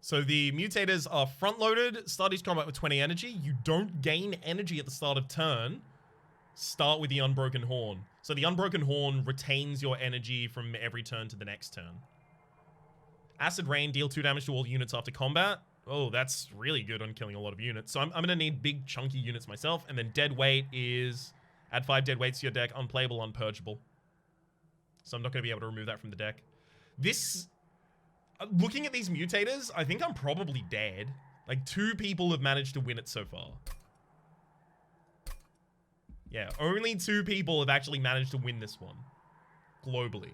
So the mutators are front-loaded, start each combat with 20 energy. You don't gain energy at the start of turn. Start with the Unbroken Horn. So the Unbroken Horn retains your energy from every turn to the next turn. Acid Rain, deal 2 damage to all units after combat. Oh, that's really good on killing a lot of units. So I'm going to need big chunky units myself. And then Deadweight is add 5 Deadweights to your deck, unplayable, unpurgeable. So I'm not going to be able to remove that from the deck. This, looking at these mutators, I think I'm probably dead. Like 2 people have managed to win it so far. Yeah, only 2 people have actually managed to win this one. Globally.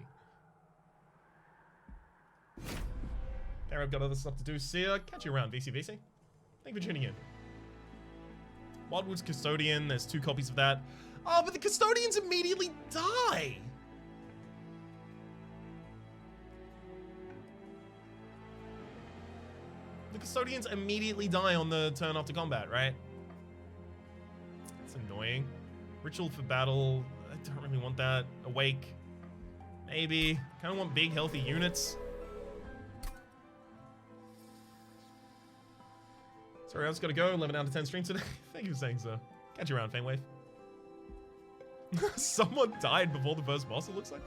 Okay, I've got other stuff to do. See ya. Catch you around, VC. Thank you for tuning in. Wildwood's Custodian. There's 2 copies of that. Oh, but the Custodians immediately die. The Custodians immediately die on the turn after combat, right? It's annoying. Ritual for battle. I don't really want that. Awake. Maybe. Kind of want big, healthy units. Sorry, I just gotta go. 11 out of 10 stream today. Thank you for saying so. Catch you around, Fanewave. Someone died before the first boss, it looks like.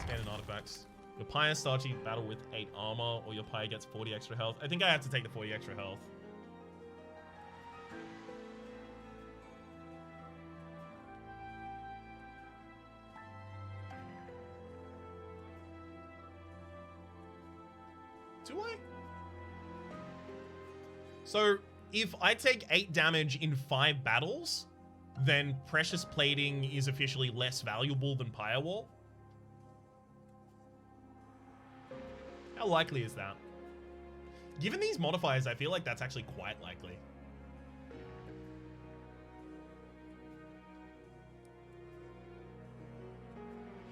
Scanning artifacts. Your Pyre starts each battle with 8 armor, or your Pyre gets 40 extra health. I think I have to take the 40 extra health. Do I? So, if I take 8 damage in 5 battles, then Precious Plating is officially less valuable than Pyre Wall. How likely is that? Given these modifiers, I feel like that's actually quite likely.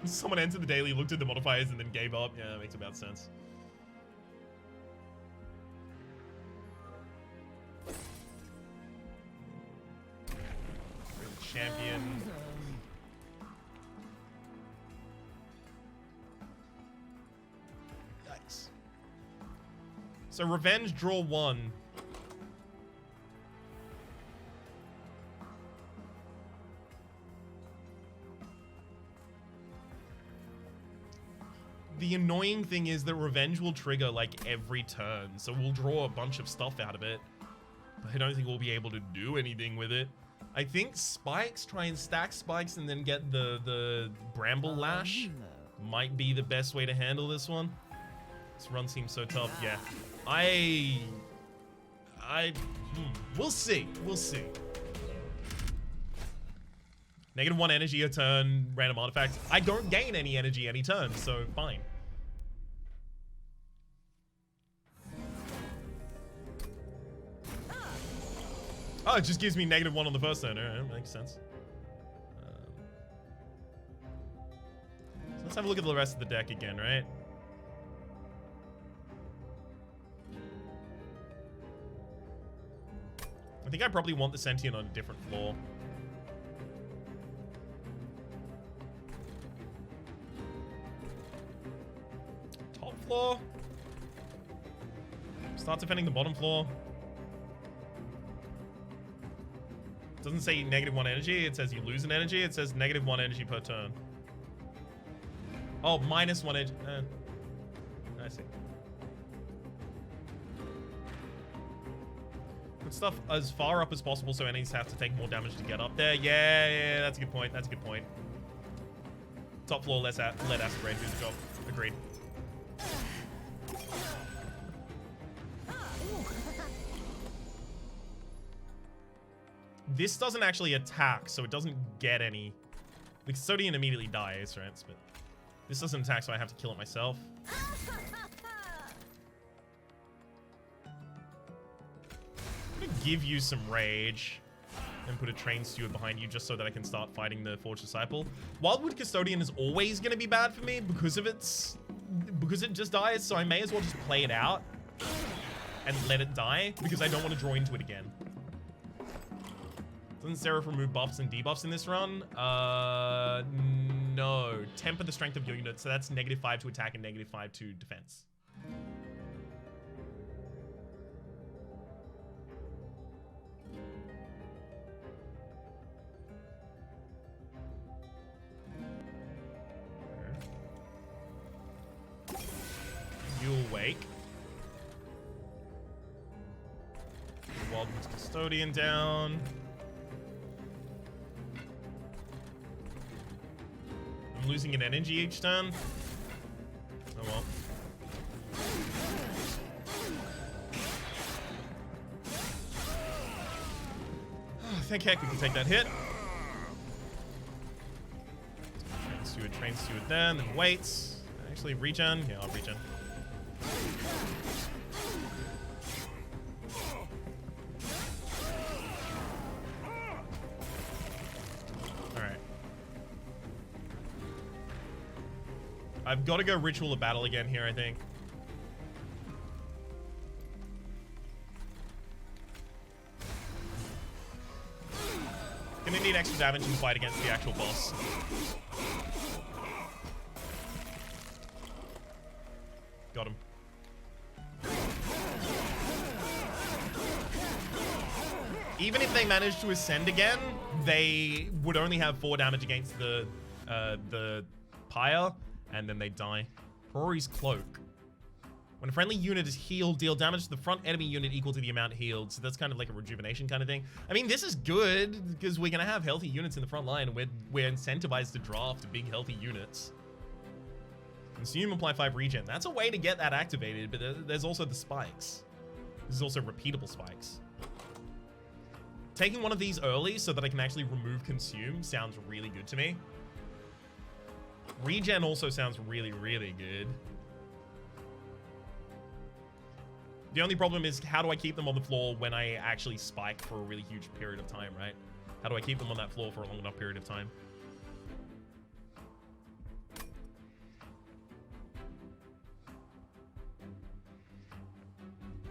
Someone entered the daily, looked at the modifiers, and then gave up. Yeah, that makes about sense. Champion. Nice. So Revenge, draw 1. The annoying thing is that Revenge will trigger like every turn, so we'll draw a bunch of stuff out of it. But I don't think we'll be able to do anything with it. I think spikes, try and stack spikes and then get the Bramble Lash might be the best way to handle this one. This run seems so tough. Yeah, we'll see. We'll see. -1 energy a turn, random artifact. I don't gain any energy any turn, so fine. Oh, it just gives me -1 on the first turn. Alright, makes sense. So let's have a look at the rest of the deck again, right? I think I probably want the Sentient on a different floor. Top floor. Start defending the bottom floor. It doesn't say -1 energy, it says you lose an energy, it says -1 energy per turn. Oh, -1 energy. I see. Put stuff as far up as possible so enemies have to take more damage to get up there. Yeah, that's a good point. That's a good point. Top floor, let Acid Rain do the job. Agreed. This doesn't actually attack, so it doesn't get any. The Custodian immediately dies, right? But this doesn't attack, so I have to kill it myself. I'm gonna give you some rage and put a Train Steward behind you just so that I can start fighting the Forged Disciple. Wildwood Custodian is always gonna be bad for me because it just dies, so I may as well just play it out and let it die because I don't want to draw into it again. Doesn't Seraph remove buffs and debuffs in this run? No. Temper the strength of your unit, so that's -5 to attack and -5 to defense. You'll wake. Wildwood's Custodian down. I'm losing an energy each turn. Oh well. Thank heck we can take that hit. Train steward there, and then waits. Actually, regen. Yeah, I'll regen. Alright. I've got to go Ritual of Battle again here, I think. Gonna need extra damage in the fight against the actual boss. Got him. Even if they manage to ascend again, they would only have 4 damage against the pyre, and then they die. Rory's Cloak. When a friendly unit is healed, deal damage to the front enemy unit equal to the amount healed. So that's kind of like a rejuvenation kind of thing. I mean, this is good because we're going to have healthy units in the front line, and we're incentivized to draft big, healthy units. Consume, apply 5 regen. That's a way to get that activated, but there's also the spikes. There's also repeatable spikes. Taking one of these early so that I can actually remove consume sounds really good to me. Regen also sounds really, really good. The only problem is, how do I keep them on the floor when I actually spike for a really huge period of time, right? How do I keep them on that floor for a long enough period of time?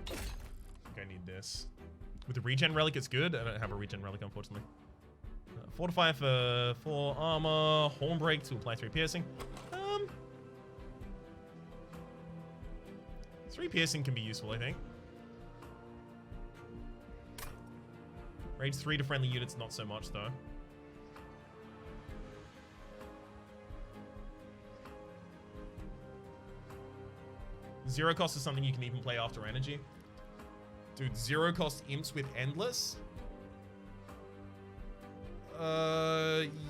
I need this. With the regen relic, it's good. I don't have a regen relic, unfortunately. Fortify for 4 armor. Hornbreak to apply 3 piercing. 3 piercing can be useful, I think. Rage 3 to friendly units, not so much, though. Zero cost is something you can even play after energy. Dude, zero cost imps with endless?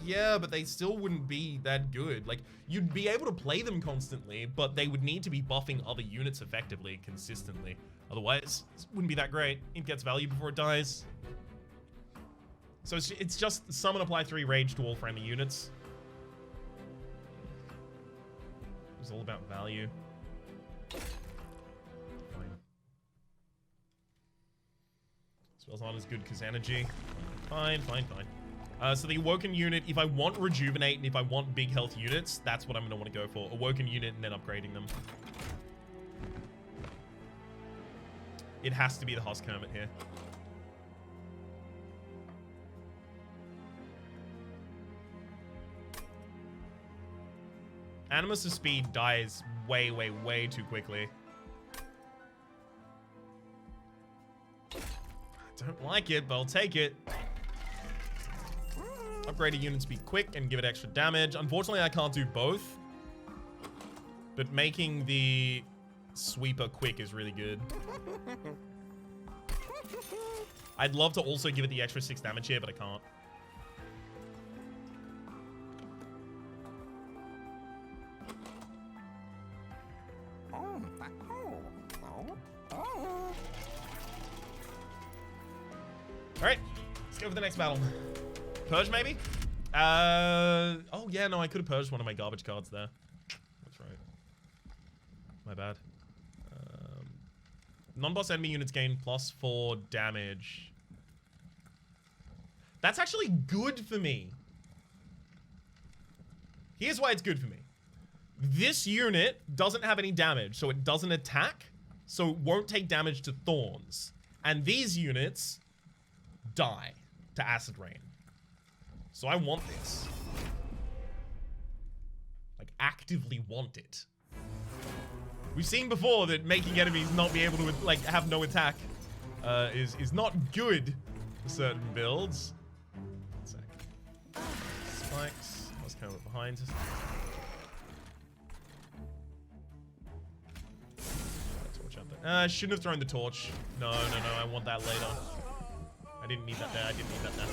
Yeah, but they still wouldn't be that good. Like, you'd be able to play them constantly, but they would need to be buffing other units effectively, consistently. Otherwise, it wouldn't be that great. It gets value before it dies. So it's just summon, apply 3 rage to all friendly units. It's all about value. Fine. Spells aren't as good because energy. Fine, fine, fine. So the Awoken unit, if I want Rejuvenate and if I want big health units, that's what I'm going to want to go for. Awoken unit and then upgrading them. It has to be the Husk Hermit here. Animus' speed dies way, way, way too quickly. I don't like it, but I'll take it. Upgrade a unit speed quick and give it extra damage. Unfortunately, I can't do both. But making the sweeper quick is really good. I'd love to also give it the extra 6 damage here, but I can't. Alright, let's go for the next battle. Purge, maybe? Oh, yeah, no, I could have purged one of my garbage cards there. That's right. My bad. Non-boss enemy units gain +4 damage. That's actually good for me. Here's why it's good for me. This unit doesn't have any damage, so it doesn't attack, so it won't take damage to thorns. And these units die to acid rain. So I want this. Like, actively want it. We've seen before that making enemies not be able to, like, have no attack is not good for certain builds. One sec. Spikes. Let's come up behind us. Torch out there. I shouldn't have thrown the torch. No, I want that later. I didn't need that there. I didn't need that there.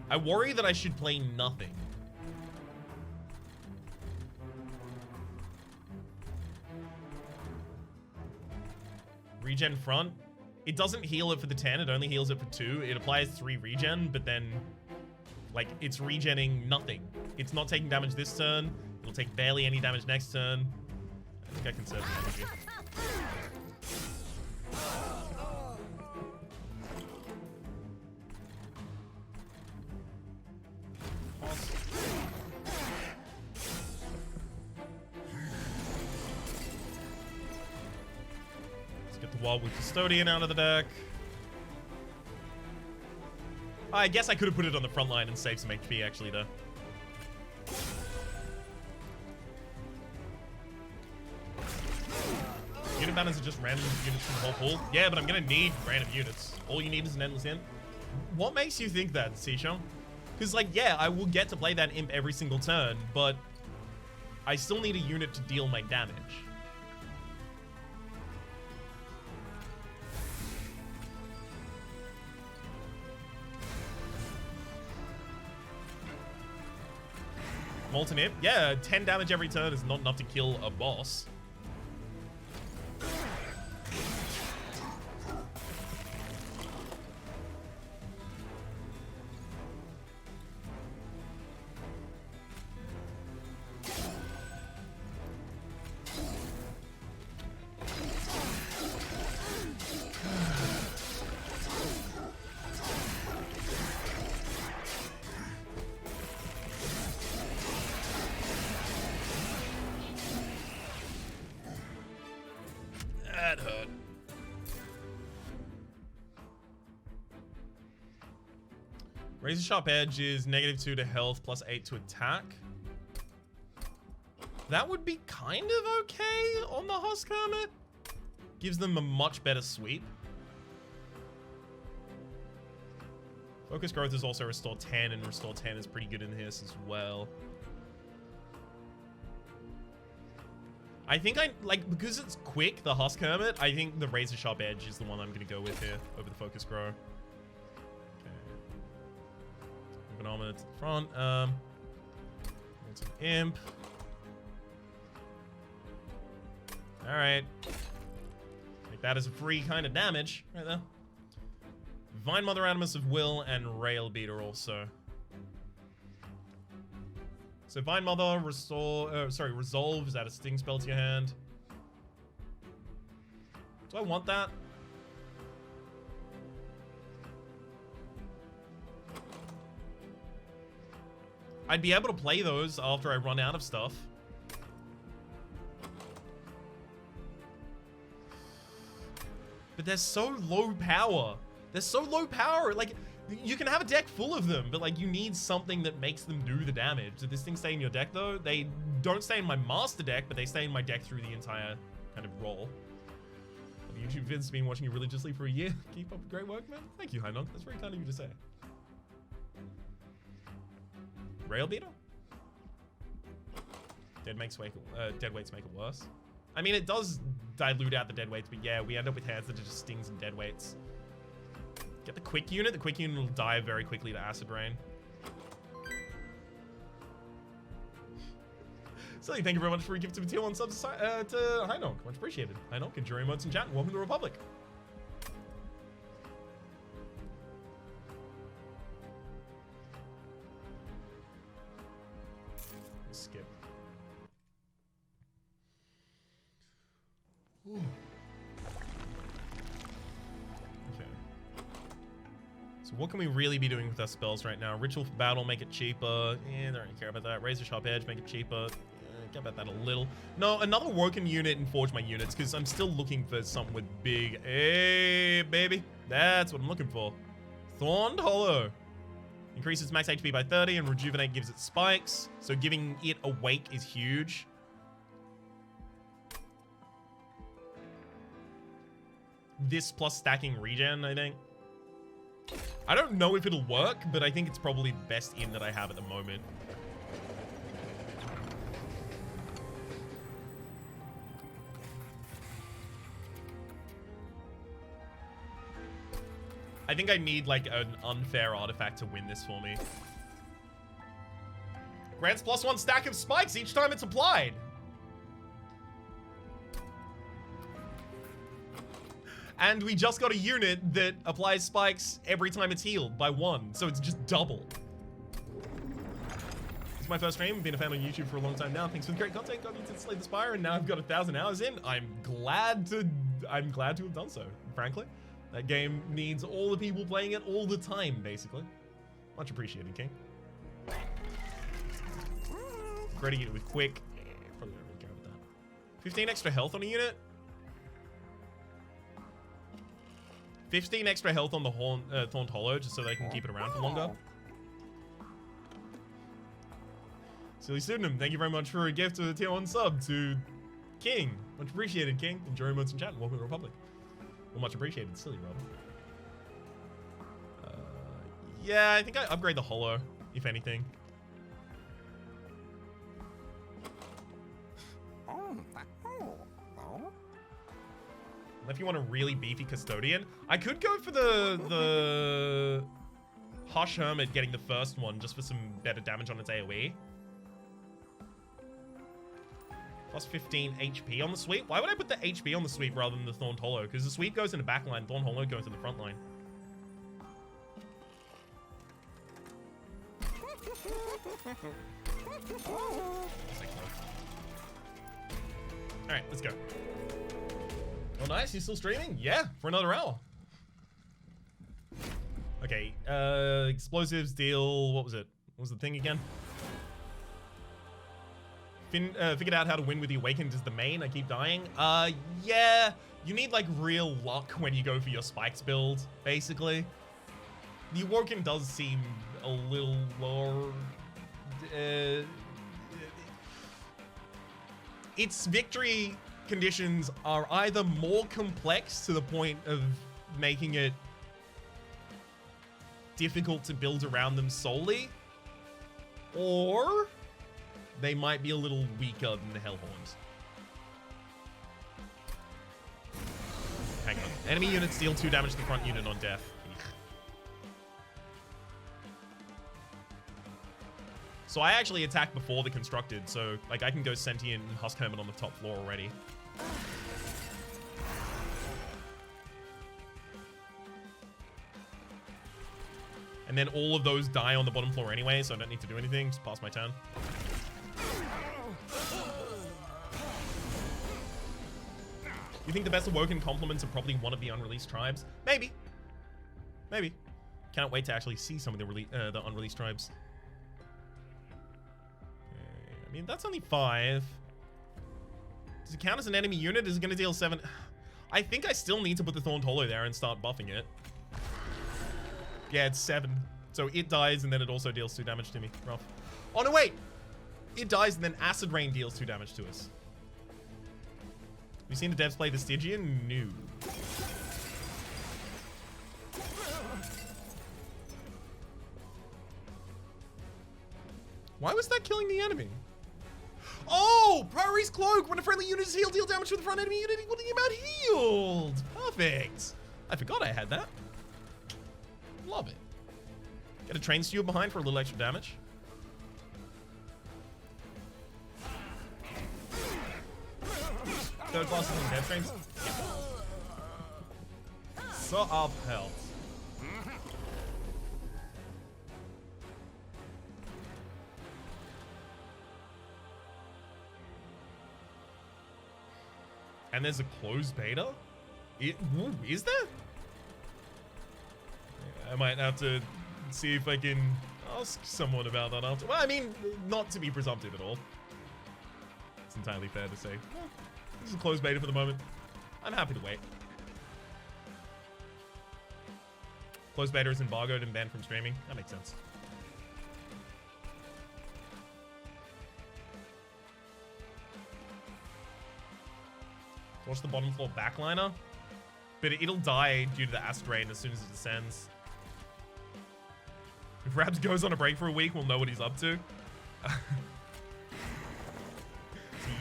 I worry that I should play nothing. Regen front. It doesn't heal it for the 10, it only heals it for 2. It applies 3 regen, but then, like, it's regenning nothing. It's not taking damage this turn. It'll take barely any damage next turn. I think I conserve the energy. With Custodian out of the deck. I guess I could have put it on the front line and saved some HP actually though. Unit banners are just random units from the whole pool. Yeah, but I'm gonna need random units. All you need is an endless imp. What makes you think that, Seashell? Because, like, yeah, I will get to play that imp every single turn, but I still need a unit to deal my damage. Molten Imp? Yeah, 10 damage every turn is not enough to kill a boss. That hurt. Razor Sharp Edge is -2 to health, +8 to attack. That would be kind of okay on the Husk Hermit. Gives them a much better sweep. Focus Growth is also Restore 10, and Restore 10 is pretty good in this as well. I think because it's quick, the Husk Hermit, I think the Razor Sharp Edge is the one I'm going to go with here over the Focus Grow. Okay. Econometer to the front. It's an Imp. Alright. Like that is a free kind of damage right there. Vine Mother, Animus of Will, and Rail Beater also. So Vine Mother resolves, add a sting spell to your hand. Do I want that? I'd be able to play those after I run out of stuff. But they're so low power. They're so low power. Like, you can have a deck full of them, but like you need something that makes them do the damage. Did this thing stay in your deck though? They don't stay in my master deck, but they stay in my deck through the entire kind of roll. The YouTube vids been watching you religiously for a year. Keep up the great work, man. Thank you, Hainon. That's very kind of you to say. Rail Beater? Deadweights make it worse. I mean, it does dilute out the Deadweights, but yeah, we end up with hands that are just stings and Deadweights. Get the quick unit. The quick unit will die very quickly to Acid Rain. Silly, thank you very much for a gift of a tier 1 sub to Hainon. Much appreciated. Hainon, enjoy emotes in chat. Welcome to the Republic. Skip. Ooh. So what can we really be doing with our spells right now? Ritual for Battle, make it cheaper. Yeah, I don't really care about that. Razor Sharp Edge, make it cheaper. care about that a little. No, another Woken unit and Forge my units, because I'm still looking for something with big... Hey, baby. That's what I'm looking for. Thorned Hollow. Increases max HP by 30, and Rejuvenate gives it spikes. So giving it Awake is huge. This plus stacking regen, I think. I don't know if it'll work, but I think it's probably the best in that I have at the moment. I think I need like an unfair artifact to win this for me. Grants +1 stack of spikes each time it's applied. And we just got a unit that applies spikes every time it's healed by 1, so it's just double. It's my first stream. Been a fan on YouTube for a long time now. Thanks for the great content. Got me to Slay the Spire, and now I've got 1,000 hours in. I'm glad to have done so, frankly. That game needs all the people playing it all the time, basically. Much appreciated, King. Creating it with quick. Probably don't really care about that. 15 extra health on a unit. 15 extra health on the Thorned Hollow, just so they can keep it around for longer. Silly Pseudonym, thank you very much for a gift of a tier 1 sub to King. Much appreciated, King. Enjoy emotes in chat. Welcome to the Republic. Well, much appreciated, silly Rob. Yeah, I think I upgrade the Hollow, if anything. If you want a really beefy Custodian, I could go for the Hush Hermit getting the first one just for some better damage on its AoE. Plus 15 HP on the sweep. Why would I put the HP on the sweep rather than the Thorned Hollow? Because the sweep goes in the back line, Thorned Hollow goes in the front line. Alright, let's go. Oh, nice. You're still streaming? Yeah, for another hour. Okay, explosives deal... What was it? What was the thing again? Figured out how to win with the Awakened is the main. I keep dying. Yeah. You need, like, real luck when you go for your spikes build, basically. The Awoken does seem a little lower... its victory conditions are either more complex to the point of making it difficult to build around them solely, or they might be a little weaker than the Hellhorns. Hang on. Enemy units deal 2 damage to the front unit on death. So I actually attack before the constructed, so like I can go Sentient and Husk Hermit on the top floor already. And then all of those die on the bottom floor anyway, so I don't need to do anything. Just pass my turn. You think the best Awoken compliments are probably one of the unreleased tribes? Maybe. Maybe. Can't wait to actually see some of the unreleased tribes. I mean, that's only 5. Does it count as an enemy unit? Is it going to deal 7? I think I still need to put the Thorned Hollow there and start buffing it. Yeah, it's 7. So it dies and then it also deals 2 damage to me. Rough. Oh, no, wait. It dies and then Acid Rain deals 2 damage to us. Have you seen the devs play the Stygian? No. Why was that killing the enemy? Oh! Priority's Cloak! When a friendly unit is healed, deal damage to the front enemy unit equal to the amount healed! Perfect! I forgot I had that. Love it. Get a Train Steward behind for a little extra damage. Third class is on death trains. So up health. And there's a closed beta? Is there? Yeah, I might have to see if I can ask someone about that after. Well, I mean, not to be presumptive at all. it's entirely fair to say, well, this is a closed beta for the moment. I'm happy to wait. Closed beta is embargoed and banned from streaming. That makes sense. Watch the bottom floor backliner. But it'll die due to the acid rain as soon as it descends. If Rabs goes on a break for a week, we'll know what he's up to.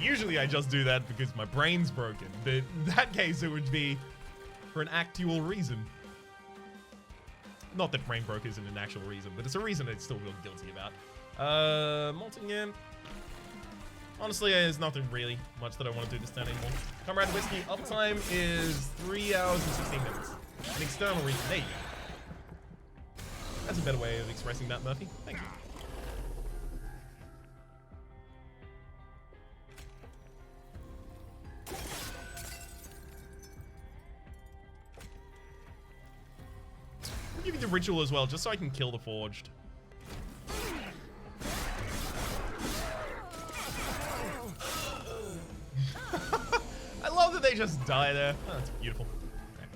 Usually I just do that because my brain's broken. But in that case, it would be for an actual reason. Not that brain broke isn't an actual reason, but it's a reason I'd still feel guilty about. Molten again. Honestly, there's nothing really much that I want to do this turn anymore. Comrade Whiskey, uptime is 3 hours and 16 minutes. An external reason. There you go. That's a better way of expressing that, Murphy. Thank you. I'll give you the ritual as well, just so I can kill the Forged. I love that they just die there. Oh, that's beautiful. Okay.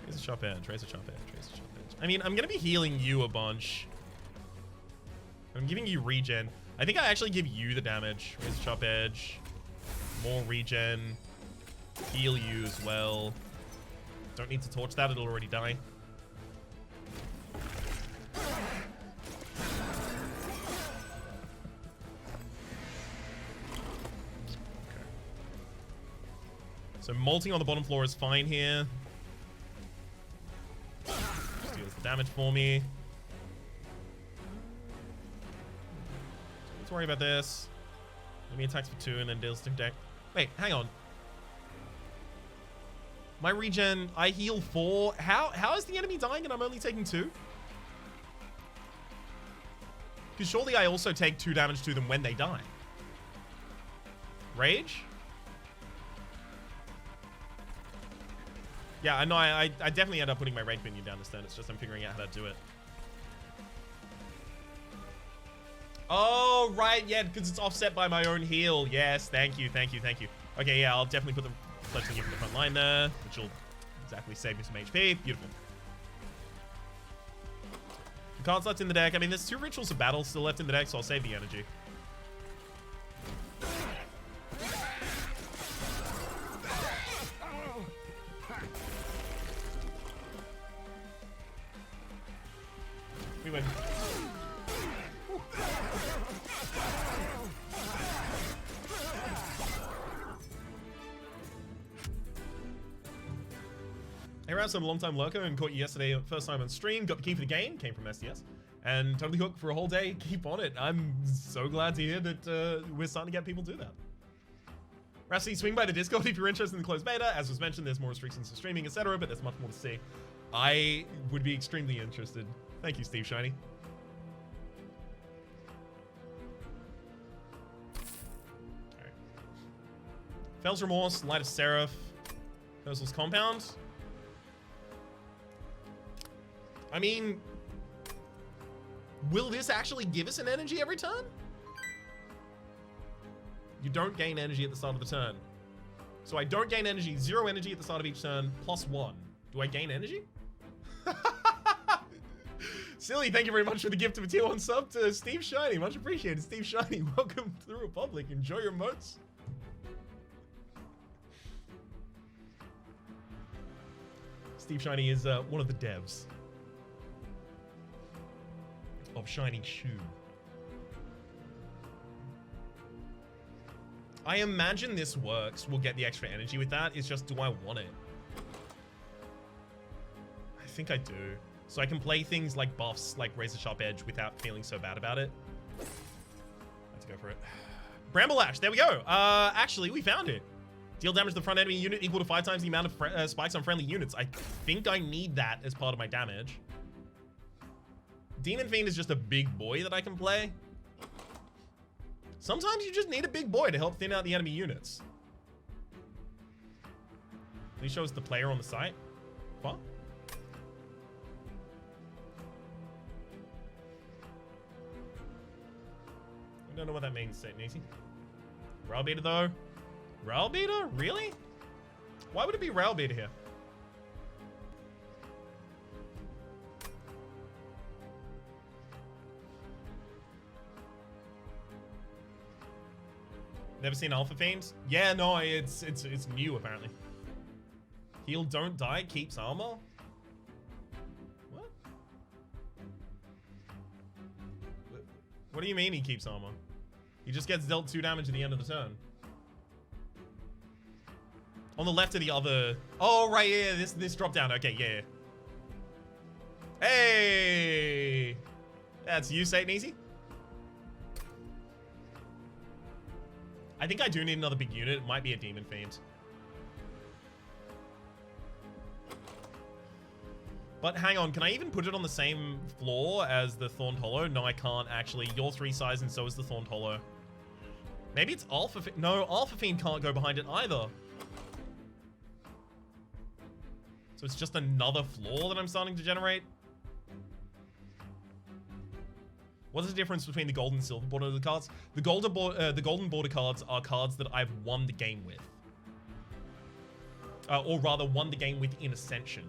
Raise a sharp edge, raise a sharp edge, raise a sharp edge. I mean, I'm going to be healing you a bunch. I'm giving you regen. I think I actually give you the damage. Raise a sharp edge. More regen. Heal you as well. Don't need to torch that, it'll already die. So molting on the bottom floor is fine here. Just deals the damage for me. Let's worry about this. Let me attacks for 2 and then deals 2 deck. Wait, hang on. My regen, I heal 4. How is the enemy dying and I'm only taking 2? Because surely I also take 2 damage to them when they die. Rage? Yeah, I know. I definitely end up putting my rage minion down this turn. It's just I'm figuring out how to do it. Oh, right. Yeah, because it's offset by my own heal. Yes, thank you, thank you, thank you. Okay, yeah, I'll definitely put the fletching you from the front line there, which will exactly save me some HP. Beautiful. The cards left in the deck. I mean, there's 2 Rituals of Battle still left in the deck, so I'll save the energy. We win. Hey Rams, I'm a long time lurker and caught you yesterday first time on stream. Got the key for the game, came from SDS. And totally hooked for a whole day. Keep on it. I'm so glad to hear that we're starting to get people do that. Rhapsody, swing by the Discord if you're interested in the closed beta. As was mentioned, there's more restrictions to streaming, etc. But there's much more to see. I would be extremely interested. Thank you, Steve Shiny. Alright. Fel's Remorse, Light of Seraph, Ursul's Compound. I mean, will this actually give us an energy every turn? You don't gain energy at the start of the turn. So I don't gain energy, 0 energy at the start of each turn, +1. Do I gain energy? Silly, thank you very much for the gift of a tier 1 sub to Steve Shiny. Much appreciated, Steve Shiny. Welcome to the Republic. Enjoy your moats. Steve Shiny is one of the devs of Shining Shoe. I imagine this works. We'll get the extra energy with that. It's just, do I want it? I think I do. So I can play things like buffs, like Razor Sharp Edge, without feeling so bad about it. Let's go for it. Bramble Ash, there we go. Actually, we found it. Deal damage to the front enemy unit equal to 5 times the amount of spikes on friendly units. I think I need that as part of my damage. Demon Fiend is just a big boy that I can play. Sometimes you just need a big boy to help thin out the enemy units. Please show us the player on the site. What? I don't know what that means, Saint Nacy. Rail beater though. Rail beater? Really? Why would it be rail beater here? Never seen Alpha Fiend? Yeah, no, it's new apparently. Heal, don't die, keeps armor? What? What do you mean he keeps armor? He just gets dealt 2 damage at the end of the turn. On the left of the other... Oh, right, yeah, this drop down. Okay, yeah. Hey! That's you, Satan Easy. I think I do need another big unit. It might be a Demon Fiend. But hang on, can I even put it on the same floor as the Thorned Hollow? No, I can't actually. You're 3 size and so is the Thorned Hollow. Maybe it's Alpha Fiend. No, Alpha Fiend can't go behind it either. So it's just another floor that I'm starting to generate. What's the difference between the gold and silver border of the cards? The golden border cards are cards that I've won the game with. Or rather, won the game with in Ascension.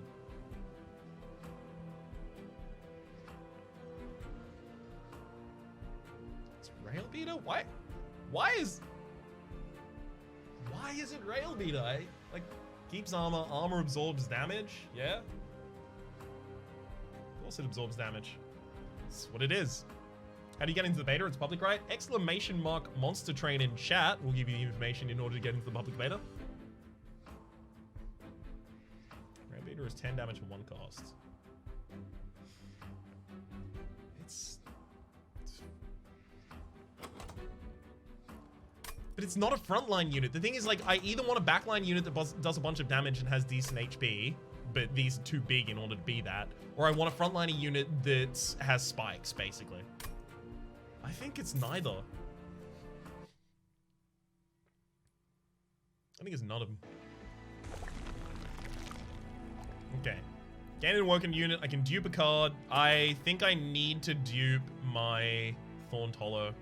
It's Rail Beater? Why is it Rail Beater? Like, keeps armor, armor absorbs damage, yeah? Of course it absorbs damage. That's what it is. How do you get into the beta? It's public, right? Exclamation mark monster train in chat will give you the information in order to get into the public beta. Rail Beater is 10 damage for 1 cost. But it's not a frontline unit. The thing is, like, I either want a backline unit that does a bunch of damage and has decent HP, but these are too big in order to be that, or I want a frontline unit that has spikes, basically. I think it's neither. I think it's none of them. Okay. Gain an awoken unit. I can dupe a card. I think I need to dupe my Thorned Hollow.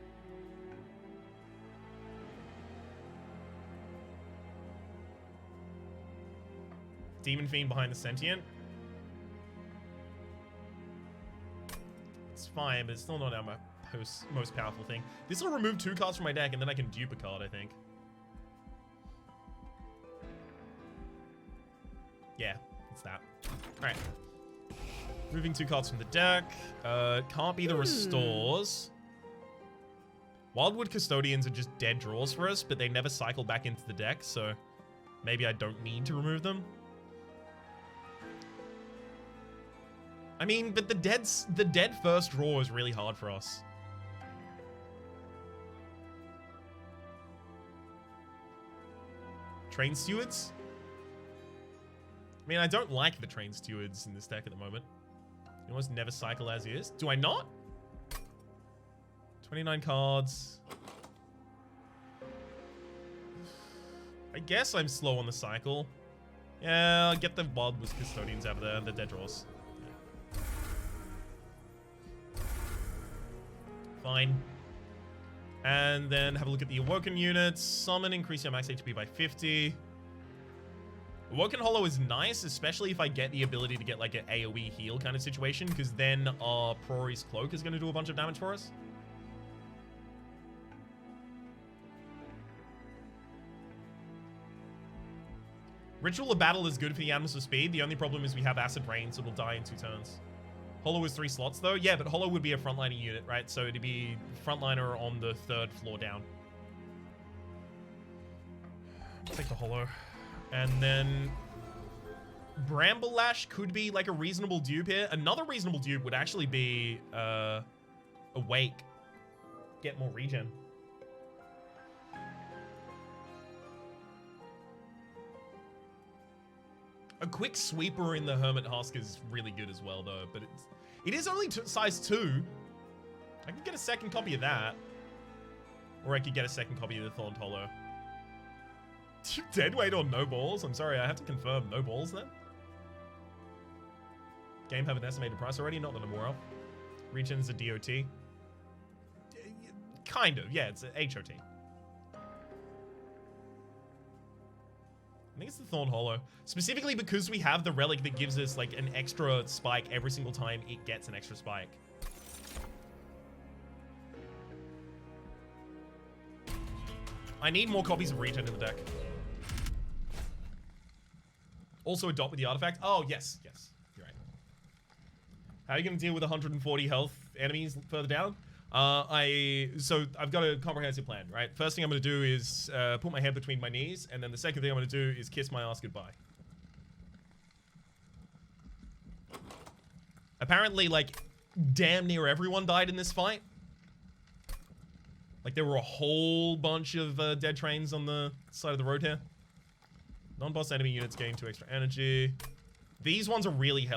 Demon Fiend behind the Sentient. It's fine, but it's still not my most powerful thing. This will remove 2 cards from my deck, and then I can dupe a card, I think. Yeah, it's that. Alright. Moving 2 cards from the deck. Can't be the Restores. Wildwood Custodians are just dead draws for us, but they never cycle back into the deck, so maybe I don't need to remove them. I mean, but the dead first draw is really hard for us. Train Stewards? I mean, I don't like the Train Stewards in this deck at the moment. You almost never cycle as is. Do I not? 29 cards. I guess I'm slow on the cycle. Yeah, I'll get the Wildwood Custodians out of there. The dead draws. Yeah. Fine. And then have a look at the Awoken units. Summon, increase your max HP by 50. Awoken Hollow is nice, especially if I get the ability to get like an AoE heal kind of situation, because then Prori's Cloak is going to do a bunch of damage for us. Ritual of Battle is good for the Animals of Speed. The only problem is we have Acid Rain, so it'll die in 2 turns. Hollow is 3 slots though. Yeah, but Hollow would be a frontliner unit, right? So it'd be frontliner on the 3rd floor down. Take the Hollow. And then Bramble Lash could be like a reasonable dupe here. Another reasonable dupe would actually be Awake. Get more regen. A quick sweeper in the Hermit Husk is really good as well, though. But it is only size 2. I could get a second copy of that. Or I could get a second copy of the Thorned Hollow. Deadweight or no balls? I'm sorry, I have to confirm. No balls, then? Game have an estimated price already? Not that I'm aware of. Regen is a DOT. Kind of, yeah, it's a HOT. I think it's the Thorn Hollow. Specifically because we have the relic that gives us like an extra spike every single time it gets an extra spike. I need more copies of Regen in the deck. Also a dot with the artifact. Oh, yes, yes. You're right. How are you going to deal with 140 health enemies further down? So I've got a comprehensive plan, right? First thing I'm going to do is put my head between my knees, and then the second thing I'm going to do is kiss my ass goodbye. Apparently, like, damn near everyone died in this fight. Like, there were a whole bunch of dead trains on the side of the road here. Non-boss enemy units gain 2 extra energy. These ones are really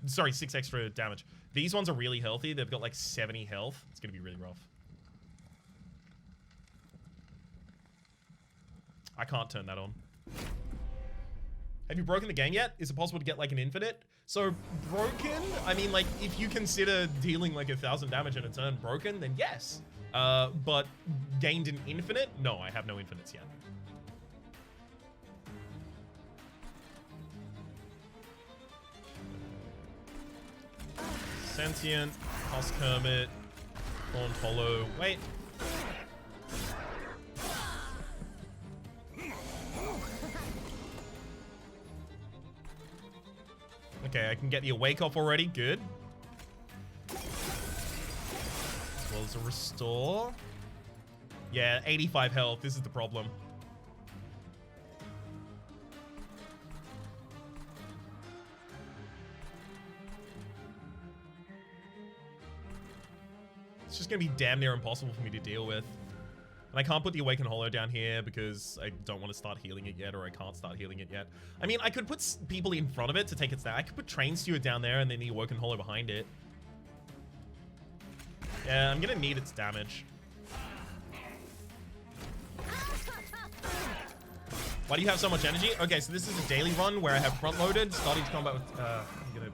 sorry, 6 extra damage. These ones are really healthy. They've got like 70 health. It's going to be really rough. I can't turn that on. Have you broken the game yet? Is it possible to get like an infinite? So broken, I mean, like if you consider dealing like 1,000 damage in a turn broken, then yes. But gained an infinite? No, I have no infinites yet. Sentient, Husk Hermit, Thorn Hollow. Wait. Okay, I can get the Awake off already. Good. As well as a Restore. Yeah, 85 health. This is the problem. It's just going to be damn near impossible for me to deal with. And I can't put the Awakened Hollow down here because I don't want to start healing it yet, or I can't start healing it yet. I mean, I could put people in front of it to take its down. I could put Train Steward down there and then the Awakened Hollow behind it. Yeah, I'm going to need its damage. Why do you have so much energy? Okay, so this is a daily run where I have front-loaded, starting to combat with... I'm going to...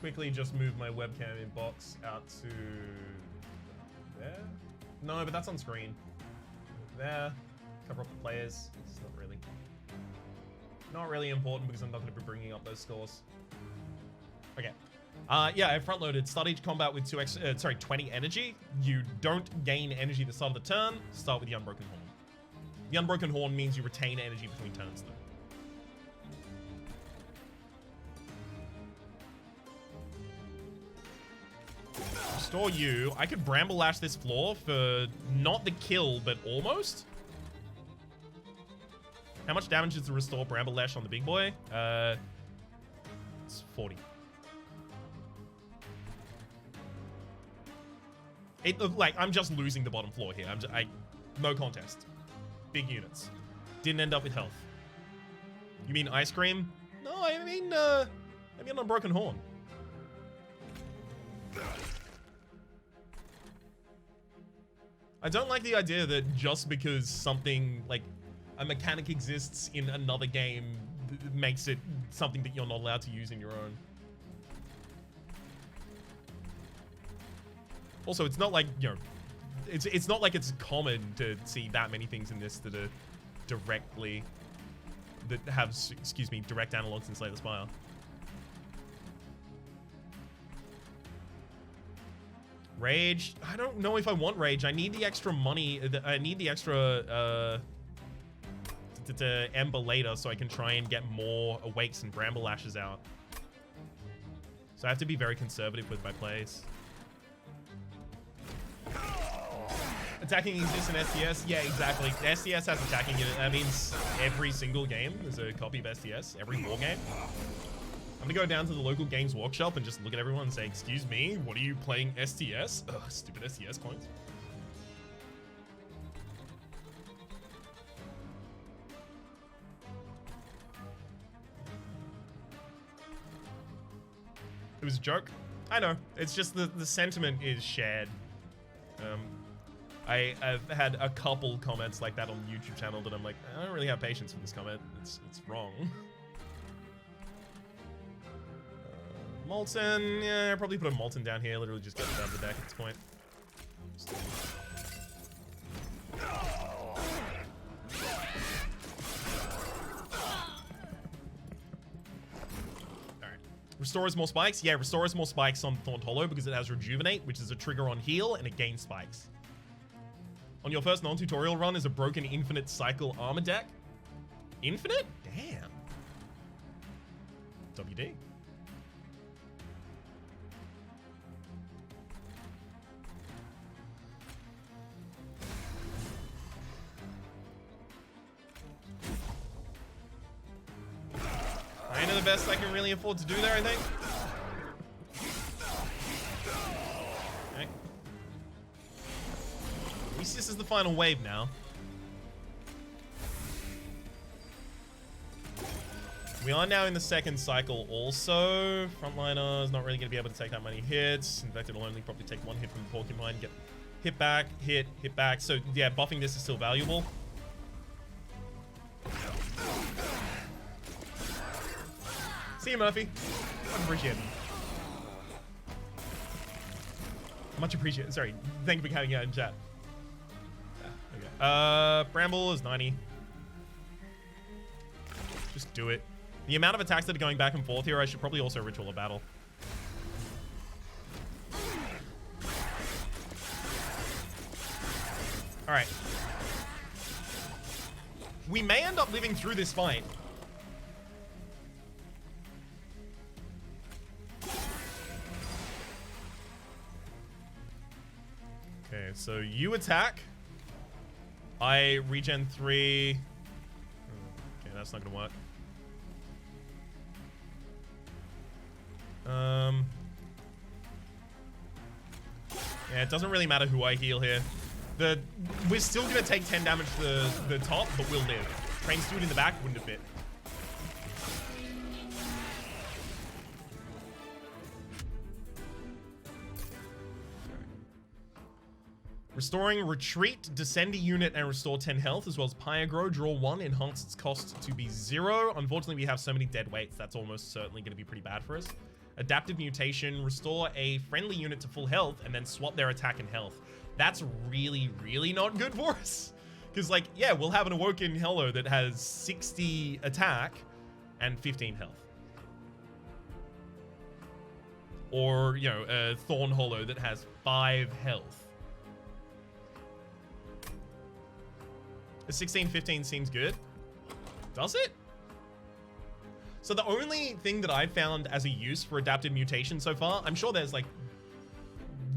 quickly just move my webcam inbox out to there. No, but that's on screen. There. Cover up the players. It's not really important because I'm not going to be bringing up those scores. Okay. Yeah, I front loaded. Start each combat with 20 energy. You don't gain energy at the start of the turn. Start with the Unbroken Horn. The Unbroken Horn means you retain energy between turns though. Restore you. I could Bramble Lash this floor for not the kill, but almost. How much damage is the Restore Bramble Lash on the big boy? It's 40. Like, I'm just losing the bottom floor here. No contest. Big units. Didn't end up with health. You mean Ice Cream? No, I mean an Unbroken Horn. I don't like the idea that just because something, like, a mechanic exists in another game makes it something that you're not allowed to use in your own. Also, it's not like, you know, it's not like it's common to see that many things in this that are directly, that have, excuse me, direct analogs in Slay the Spire. Rage. I don't know if I want Rage. I need the extra money. I need the extra to Ember later so I can try and get more Awakes and Bramble Lashes out. So I have to be very conservative with my plays. Attacking exists in STS? Yeah, exactly. STS has attacking in it. That means every single game there's a copy of STS. Every war game. I'm gonna go down to the local games workshop and just look at everyone and say, excuse me, what are you playing STS? Ugh, stupid STS coins. It was a joke. I know. It's just the sentiment is shared. I've had a couple comments like that on the YouTube channel that I'm like, I don't really have patience for this comment. It's wrong. Molten, yeah, I'll probably put a Molten down here. Literally just get it out of the deck at this point. Restores more spikes. Yeah, restores more spikes on Thorned Hollow because it has Rejuvenate, which is a trigger on heal, and it gains spikes. On your first non-tutorial run is a broken infinite cycle armor deck. Infinite? Damn. WD. Kind of the best I can really afford to do there, I think. Okay. At least this is the final wave now. We are now in the second cycle also. Frontliner is not really going to be able to take that many hits. In fact, it'll only probably take one hit from the Porcupine. Get hit back, hit back. So yeah, buffing this is still valuable. See you, Murphy. Much appreciated. Much appreciated. Sorry. Thank you for having out in chat. Okay. Bramble is 90. Just do it. The amount of attacks that are going back and forth here, I should probably also Ritual of Battle. Alright. We may end up living through this fight. Okay, so you attack. I regen 3. Okay, that's not gonna work. Yeah, it doesn't really matter who I heal here. We're still gonna take 10 damage to the top, but we'll live. Train Steward in the back wouldn't have fit. Restoring Retreat, descend a unit and restore 10 health, as well as Pyagro, draw 1, enhance its cost to be 0. Unfortunately, we have so many Deadweights, that's almost certainly going to be pretty bad for us. Adaptive Mutation, restore a friendly unit to full health, and then swap their attack and health. That's really, really not good for us. Because, like, yeah, we'll have an Awoken Hello that has 60 attack and 15 health. Or, you know, a Thorn Hollow that has 5 health. The 16-15 seems good. Does it? So the only thing that I've found as a use for adaptive mutation so far, I'm sure there's like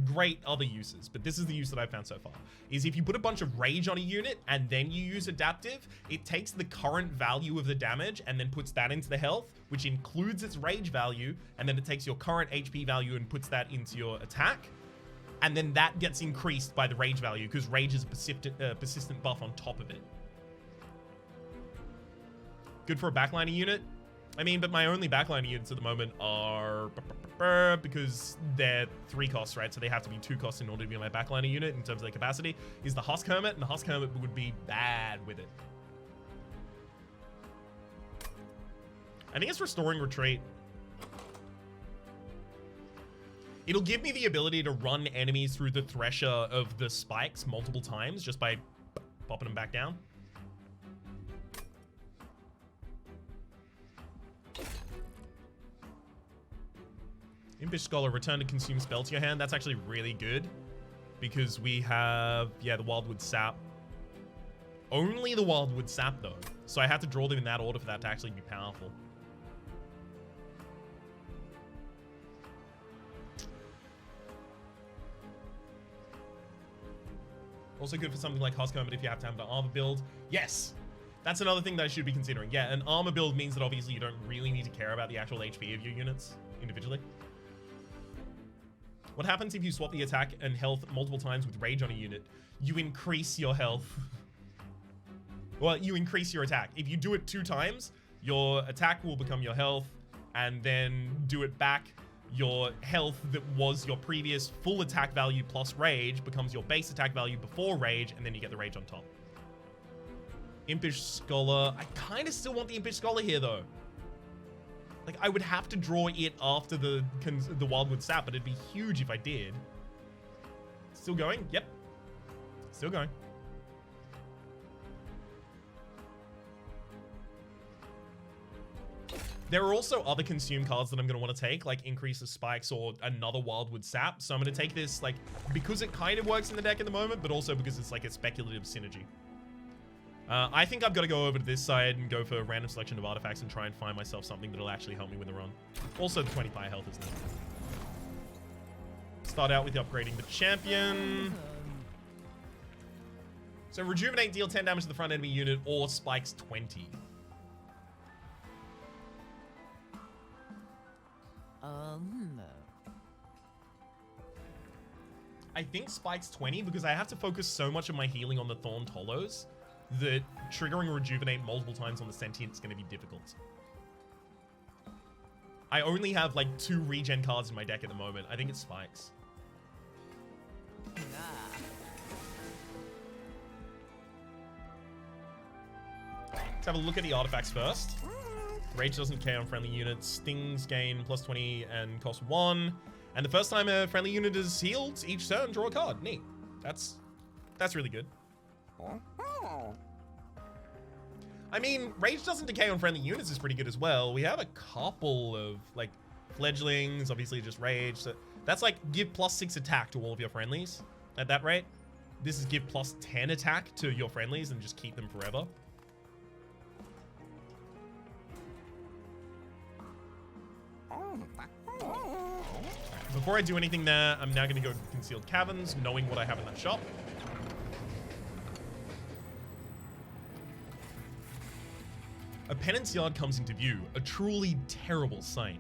great other uses, but this is the use that I've found so far, is if you put a bunch of rage on a unit and then you use adaptive, it takes the current value of the damage and then puts that into the health, which includes its rage value, and then it takes your current HP value and puts that into your attack. And then that gets increased by the rage value because rage is a persistent buff on top of it. Good for a backliner unit. I mean, but my only backliner units at the moment are because they're 3 costs, right? So they have to be 2 costs in order to be my backliner unit in terms of their capacity. Is the Husk Hermit, and the Husk Hermit would be bad with it. I think it's Restoring Retreat. It'll give me the ability to run enemies through the Thresher of the spikes multiple times just by popping them back down. Impish Scholar, return to consume spell to your hand. That's actually really good because we have, yeah, the Wildwood Sap. Only the Wildwood Sap though. So I have to draw them in that order for that to actually be powerful. Also good for something like Husk Hermit if you have to have an armor build. Yes! That's another thing that I should be considering. Yeah, an armor build means that obviously you don't really need to care about the actual HP of your units individually. What happens if you swap the attack and health multiple times with rage on a unit? You increase your health. Well, you increase your attack. If you do it 2 times, your attack will become your health, and then do it back. Your health that was your previous full attack value plus rage becomes your base attack value before rage, and then you get the rage on top. Impish Scholar. I kind of still want the Impish Scholar here, though. Like, I would have to draw it after the Wildwood Sap, but it'd be huge if I did. Still going? Yep. Still going. There are also other consume cards that I'm going to want to take, like Increase of Spikes or another Wildwood Sap. So I'm going to take this, like, because it kind of works in the deck at the moment, but also because it's like a speculative synergy. I think I've got to go over to this side and go for a random selection of artifacts and try and find myself something that'll actually help me win the run. Also, the 20 fire health is there. Start out with upgrading the champion. So Rejuvenate, deal 10 damage to the front enemy unit, or Spikes 20. I think Spikes 20 because I have to focus so much of my healing on the Thorned Hollows that triggering Rejuvenate multiple times on the Sentient is going to be difficult. I only have like 2 regen cards in my deck at the moment. I think it's Spikes. Let's have a look at the artifacts first. Rage doesn't decay on friendly units. Stings gain plus 20 and cost 1. And the first time a friendly unit is healed, each turn, draw a card. Neat. That's really good. I mean, Rage doesn't decay on friendly units is pretty good as well. We have a couple of, like, fledglings, obviously just Rage. So that's like give plus 6 attack to all of your friendlies at that rate. This is give plus 10 attack to your friendlies and just keep them forever. Before I do anything there, I'm now going to go to Concealed Caverns, knowing what I have in that shop. A penance yard comes into view, a truly terrible sight.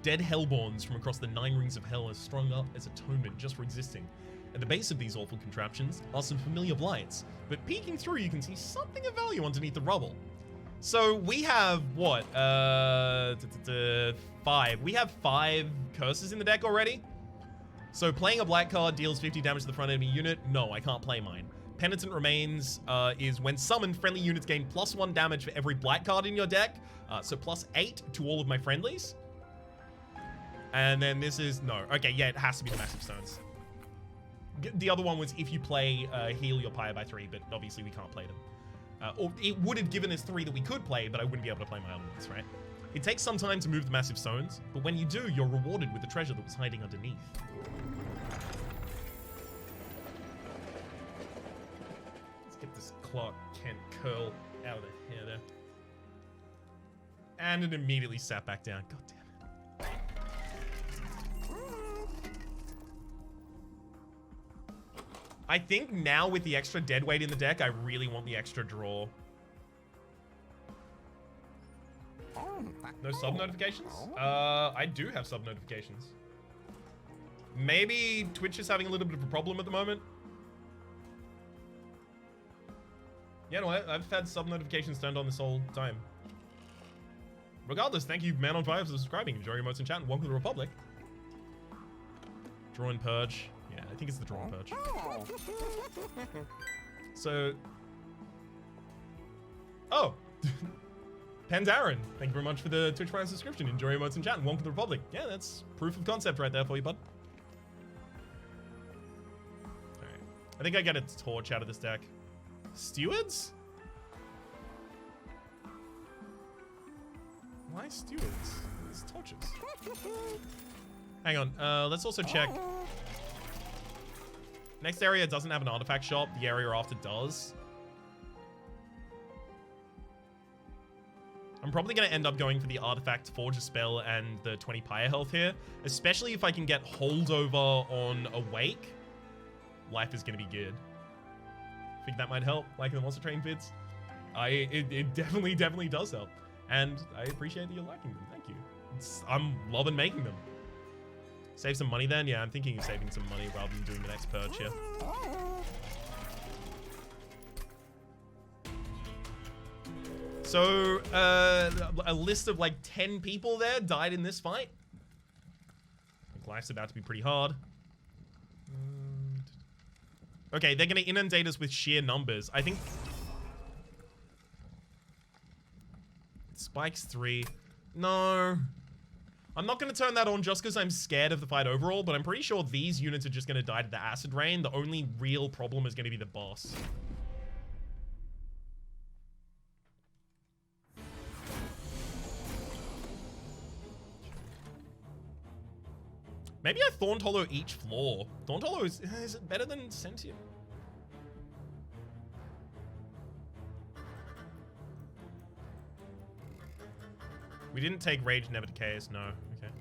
Dead hellborns from across the 9 rings of hell are strung up as atonement just for existing. At the base of these awful contraptions are some familiar blights, but peeking through you can see something of value underneath the rubble. So we have, what, 5. We have 5 curses in the deck already. So playing a black card deals 50 damage to the front enemy unit. No, I can't play mine. Penitent Remains is when summoned, friendly units gain plus 1 damage for every black card in your deck. So plus 8 to all of my friendlies. And then this is, no. Okay, yeah, it has to be the Massive Stones. The other one was if you play Heal Your Pyre by 3, but obviously we can't play them. Or it would have given us 3 that we could play, but I wouldn't be able to play my other ones, right? It takes some time to move the Massive Stones, but when you do, you're rewarded with the treasure that was hiding underneath. Let's get this Clark Kent curl out of the hair there. And it immediately sat back down. God damn it. I think now with the extra Deadweight in the deck, I really want the extra draw. No sub notifications? I do have sub notifications. Maybe Twitch is having a little bit of a problem at the moment. Yeah, no, I've had sub notifications turned on this whole time. Regardless, thank you, Man on Fire, for subscribing. Enjoy your emotes in chat, and welcome to the Republic. Draw and Purge. Yeah, I think it's the Draw and Purge. So... Oh! Pandarin, thank you very much for the Twitch Prime subscription. Enjoy your emotes in chat, and welcome to the Republic. Yeah, that's proof of concept right there for you, bud. Alright. I think I get a Torch out of this deck. Stewards? Why Stewards? It's Torches. Hang on, let's also check. Next area doesn't have an artifact shop. The area after does. I'm probably going to end up going for the artifact Forge a Spell and the 20 Pyre health here. Especially if I can get Holdover on Awake. Life is going to be good. Think that might help, like in the Monster Train vids. It definitely does help. And I appreciate that you're liking them. Thank you. I'm loving making them. Save some money then? Yeah, I'm thinking of saving some money rather than doing the next purge here. So, a list of like 10 people there died in this fight. I think life's about to be pretty hard. Okay, they're going to inundate us with sheer numbers. I think... Spikes 3. No. I'm not going to turn that on just because I'm scared of the fight overall, but I'm pretty sure these units are just going to die to the acid rain. The only real problem is going to be the boss. Maybe I Thorn Hollow each floor. Thorn Hollow is it better than Sentient? We didn't take Rage Never Decays, no. Okay.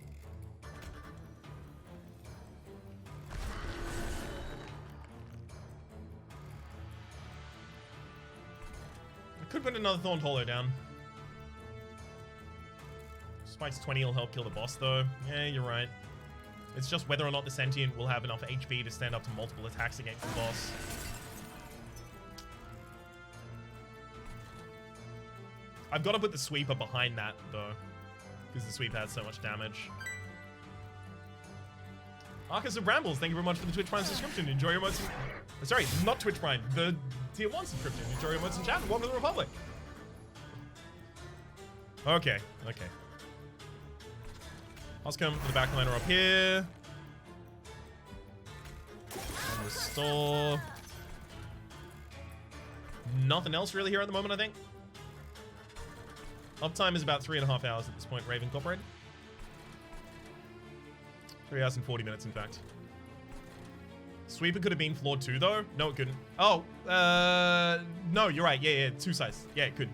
I could put another Thorn Hollow down. Spikes 20 will help kill the boss though. Yeah, you're right. It's just whether or not the Sentient will have enough HP to stand up to multiple attacks against the boss. I've got to put the Sweeper behind that, though, because the Sweeper has so much damage. Arcus of Brambles, thank you very much for the Twitch Prime subscription. Enjoy your emotes. Sorry, not Twitch Prime, the Tier 1 subscription. Enjoy your emotes in chat. Welcome to the Republic. Okay, okay. Huskam for the backliner up here. And restore. Nothing else really here at the moment, I think. Uptime is about 3.5 hours at this point, Raven Incorporated. 3 hours and 40 minutes, in fact. Sweeper could have been floored too, though. No, it couldn't. Oh, no, you're right. Yeah, 2 size. Yeah, it could.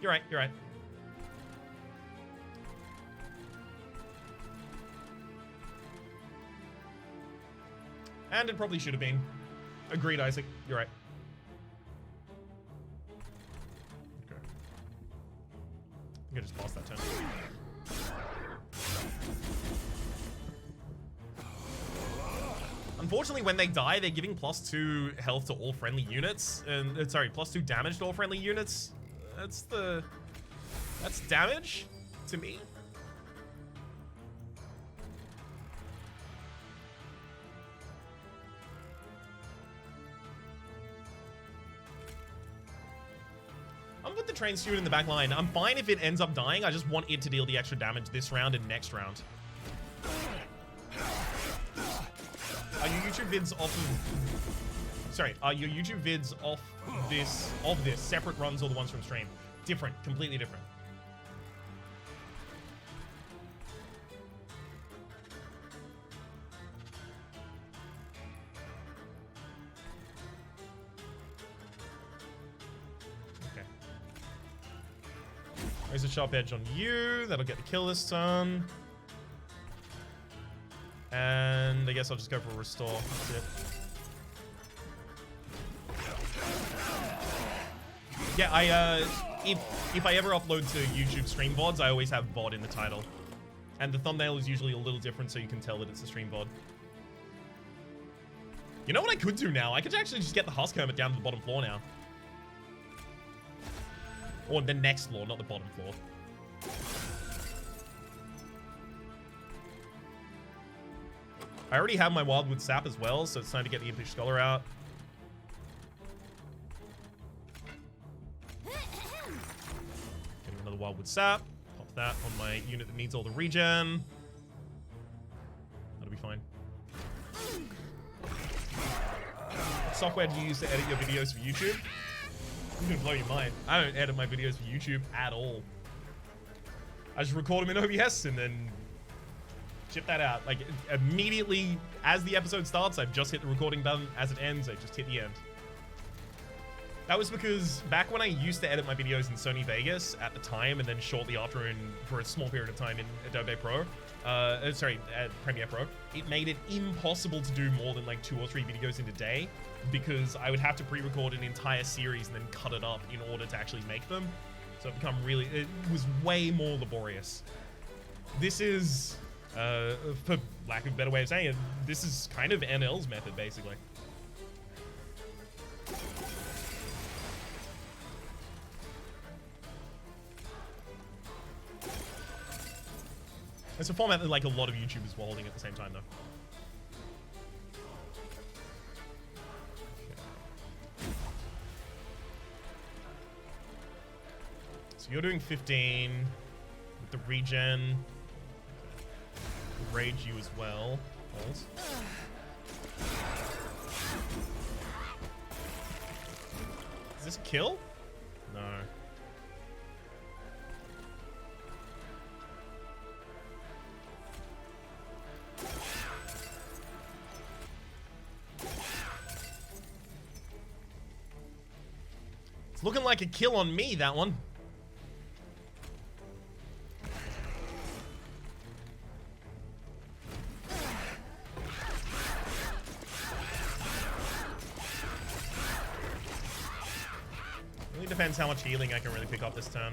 You're right, you're right. And it probably should have been. Agreed, Isaac. You're right. Okay. I think I just passed that turn. Unfortunately, when they die, they're giving +2 health to all friendly units. And, sorry, +2 damage to all friendly units. That's damage to me. I'm with the train steward in the back line. I'm fine if it ends up dying. I just want it to deal the extra damage this round and next round. Are your YouTube vids off of... Sorry, are your YouTube vids off this separate runs or the ones from stream? Different, completely different. Okay. There's a sharp edge on you. That'll get the kill this turn. And I guess I'll just go for a restore. That's it. Yeah, if I ever upload to YouTube stream VODs, I always have VOD in the title. And the thumbnail is usually a little different so you can tell that it's a stream VOD. You know what I could do now? I could actually just get the Husk Hermit down to the bottom floor now. Or the next floor, not the bottom floor. I already have my Wildwood Sap as well, so it's time to get the Impish Scholar out. Getting another Wildwood Sap. Pop that on my unit that needs all the regen. That'll be fine. What software do you use to edit your videos for YouTube? I'm gonna blow your mind. I don't edit my videos for YouTube at all. I just record them in OBS and then ship that out. Like, immediately as the episode starts, I've just hit the recording button. As it ends, I just hit the end. That was because back when I used to edit my videos in Sony Vegas at the time, and then shortly after for a small period of time in Adobe Pro, Premiere Pro, it made it impossible to do more than like 2 or 3 videos in a day because I would have to pre-record an entire series and then cut it up in order to actually make them. So it was way more laborious. This is, for lack of a better way of saying it, this is kind of NL's method, basically. It's a format that like a lot of YouTubers were holding at the same time, though. So you're doing 15 with the regen. Rage you as well. Hold. Is this a kill? No. Looking like a kill on me, that one. Really depends how much healing I can really pick up this turn.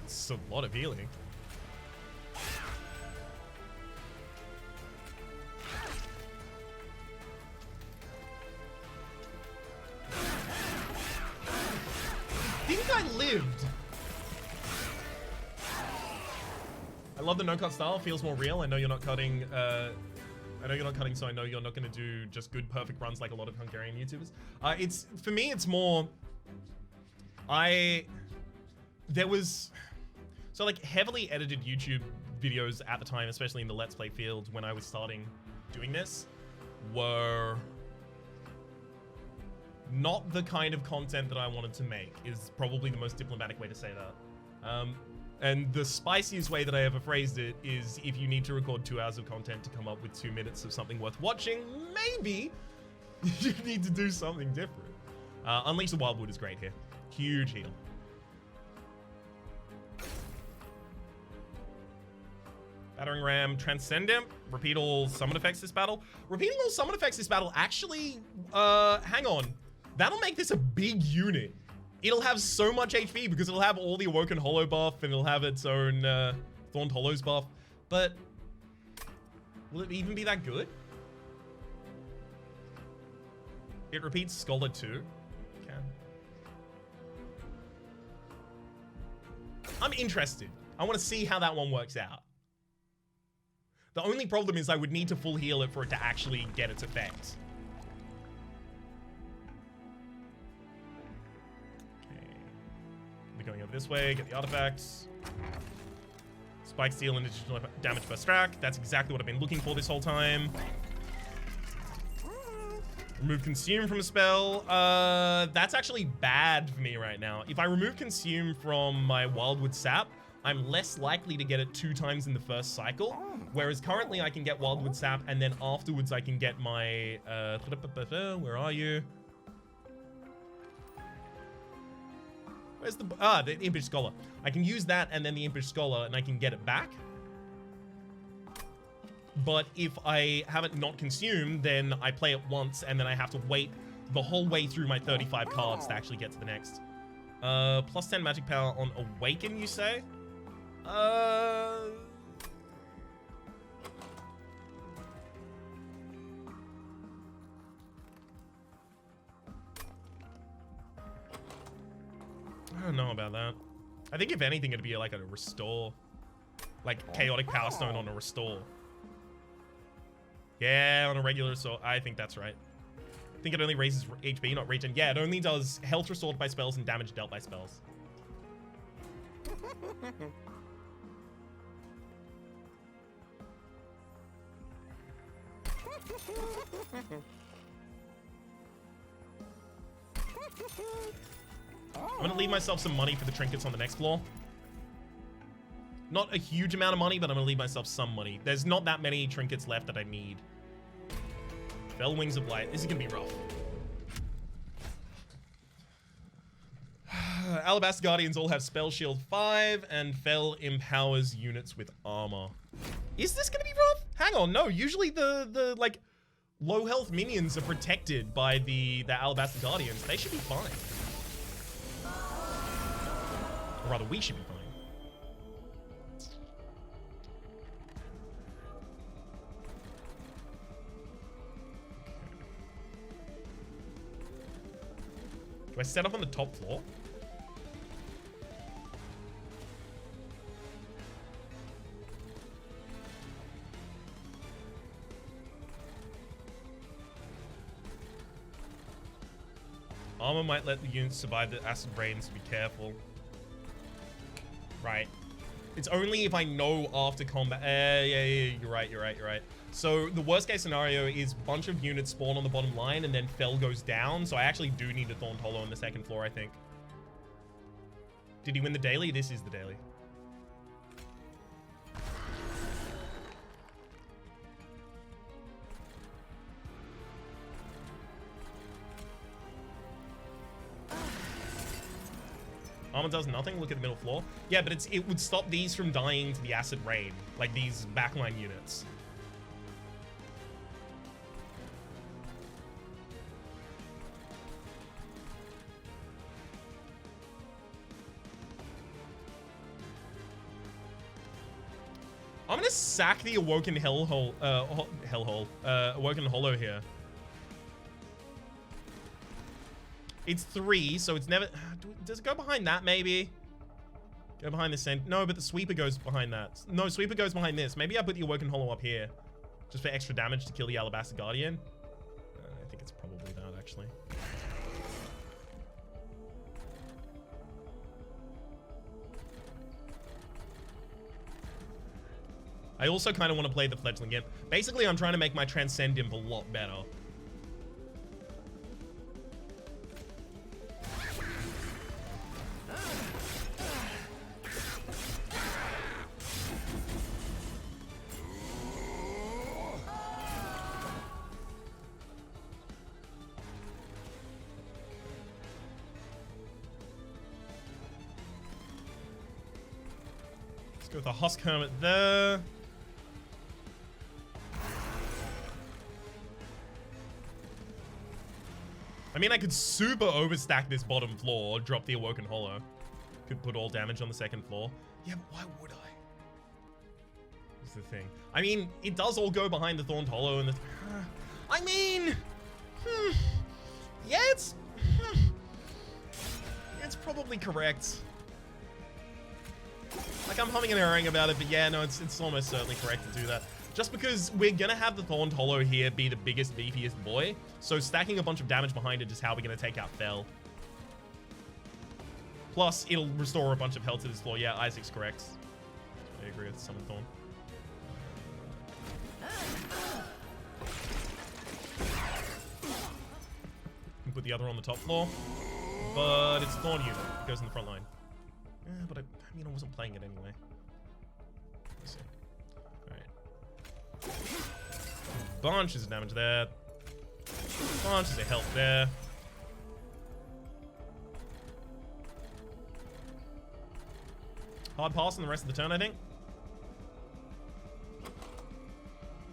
It's a lot of healing. I think I lived. I love the no-cut style. Feels more real. I know you're not cutting. So I know you're not going to do just good, perfect runs like a lot of Hungarian YouTubers. It's for me. It's more. There was so like heavily edited YouTube videos at the time, especially in the Let's Play field when I was starting doing this, were not the kind of content that I wanted to make, is probably the most diplomatic way to say that. And the spiciest way that I ever phrased it is, if you need to record 2 hours of content to come up with 2 minutes of something worth watching, maybe you need to do something different. Unleash the Wildwood is great here. Huge heal. Battering Ram, Transcendent, repeat all summon effects this battle. Repeating all summon effects this battle, actually, hang on. That'll make this a big unit. It'll have so much HP because it'll have all the Awoken Hollow buff and it'll have its own Thorned Hollows buff. But will it even be that good? It repeats Scholar too. Okay. I'm interested. I want to see how that one works out. The only problem is I would need to full heal it for it to actually get its effect. Going over this way, get the artifacts. Spike steal and additional damage per stack. That's exactly what I've been looking for this whole time. Remove consume from a spell. That's actually bad for me right now. If I remove consume from my Wildwood Sap, I'm less likely to get it 2 times in the first cycle. Whereas currently I can get Wildwood Sap and then afterwards I can get my, where are you? Where's the Impish Scholar? I can use that and then the Impish Scholar and I can get it back. But if I have it not consumed, then I play it once and then I have to wait the whole way through my 35 cards to actually get to the next. Plus 10 magic power on Awaken, you say? I don't know about that. I think if anything, it'd be like a restore. Like Chaotic Power Stone on a restore. Yeah, on a regular restore. I think that's right. I think it only raises HP, not regen. Yeah, it only does health restored by spells and damage dealt by spells. I'm gonna leave myself some money for the trinkets on the next floor. Not a huge amount of money, but I'm gonna leave myself some money. There's not that many trinkets left that I need. Fell Wings of Light. This is gonna be rough. Alabaster Guardians all have Spell Shield 5, and Fell empowers units with armor. Is this gonna be rough? Hang on, no. Usually the like low health minions are protected by the Alabaster Guardians. They should be fine. Or rather, we should be fine. Do I set up on the top floor? Armor might let the units survive the acid rain, so be careful. Right. It's only if I know after combat. Yeah, you're right. So the worst case scenario is a bunch of units spawn on the bottom line and then Fell goes down. So I actually do need a Thorned Hollow on the second floor, I think. Did he win the daily? This is the daily. Armor does nothing. Look at the middle floor. Yeah, but it would stop these from dying to the acid rain, like these backline units. I'm gonna sack the Awoken Awoken Hollow here. It's 3, so it's never... Does it go behind that, maybe? Go behind this end. No, but the Sweeper goes behind that. No, Sweeper goes behind this. Maybe I put the Awoken Hollow up here. Just for extra damage to kill the Alabaster Guardian. I think it's probably that, actually. I also kind of want to play the Fledgling Imp. Basically, I'm trying to make my Transcend Imp a lot better. Let's go with a Husk Hermit there. I mean, I could super overstack this bottom floor, drop the Awoken Hollow. Could put all damage on the second floor. Yeah, but why would I? That's the thing. I mean, it does all go behind the Thorned Hollow and the... I mean... yeah, it's probably correct. Like, I'm humming and hawing about it, but yeah, no, it's almost certainly correct to do that. Just because we're gonna have the Thorned Hollow here be the biggest, beefiest boy, so stacking a bunch of damage behind it is how we're gonna take out Fel. Plus, it'll restore a bunch of health to this floor. Yeah, Isaac's correct. I agree with Summon Thorn. Put the other on the top floor, but it's Thorn unit. It goes in the front line. Yeah, but I mean, I wasn't playing it anyway. Let's see. Bunches of damage there. Bunches of health there. Hard pass on the rest of the turn, I think.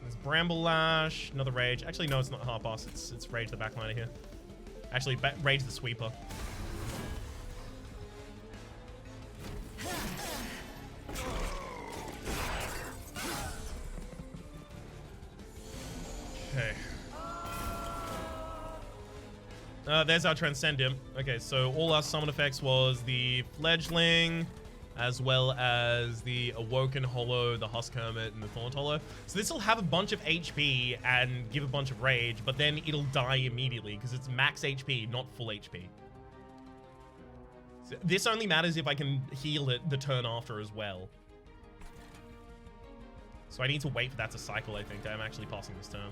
There's Bramble Lash, another Rage. Actually, no, it's not hard pass. It's Rage the backliner here. Actually, Rage the Sweeper. Okay. There's our Transcend Imp. Okay, so all our summon effects was the Fledgling, as well as the Awoken Hollow, the Husk Hermit, and the Thorned Hollow. So this will have a bunch of HP and give a bunch of rage, but then it'll die immediately because it's max HP, not full HP. So this only matters if I can heal it the turn after as well. So I need to wait for that to cycle, I think. I'm actually passing this turn.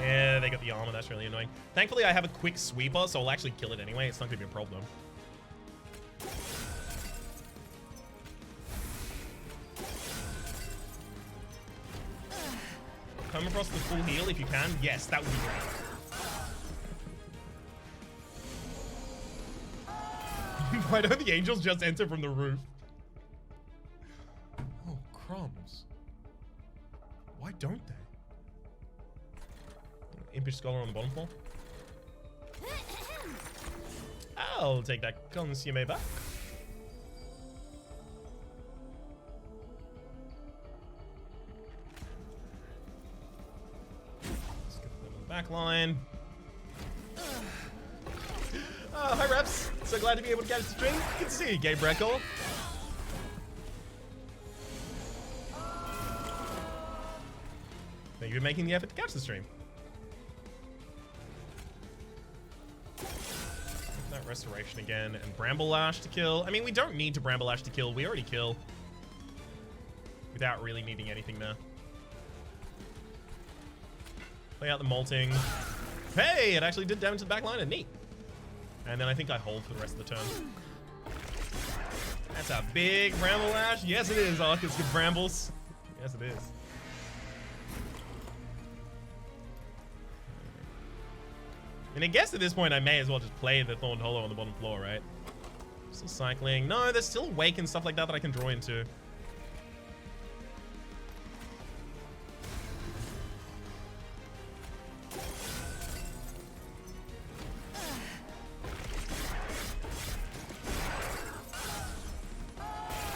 Yeah, they got the armor. That's really annoying. Thankfully, I have a quick sweeper, so I'll actually kill it anyway. It's not going to be a problem. Come across the full heal if you can. Yes, that would be great. Why don't the angels just enter from the roof? Oh, crumbs. Why don't they? Impish Scholar on the bottom floor. I'll take that consume back. Let's get them on the back line. Oh, hi, Raps. So glad to be able to catch the stream. Good to see you, Gabe Breckle. Thank you for making the effort to catch the stream. That Restoration again, and Bramble Lash to kill. I mean, we don't need to Bramble Lash to kill. We already kill. Without really needing anything there. Play out the Molting. Hey, it actually did damage to the back line. Neat. And then I think I hold for the rest of the turn. That's a big Bramble Lash. Yes, it is, Arcus with Brambles. Yes, it is. And I guess at this point I may as well just play the Thorned Hollow on the bottom floor, right? Still cycling. No, there's still Wake and stuff like that I can draw into.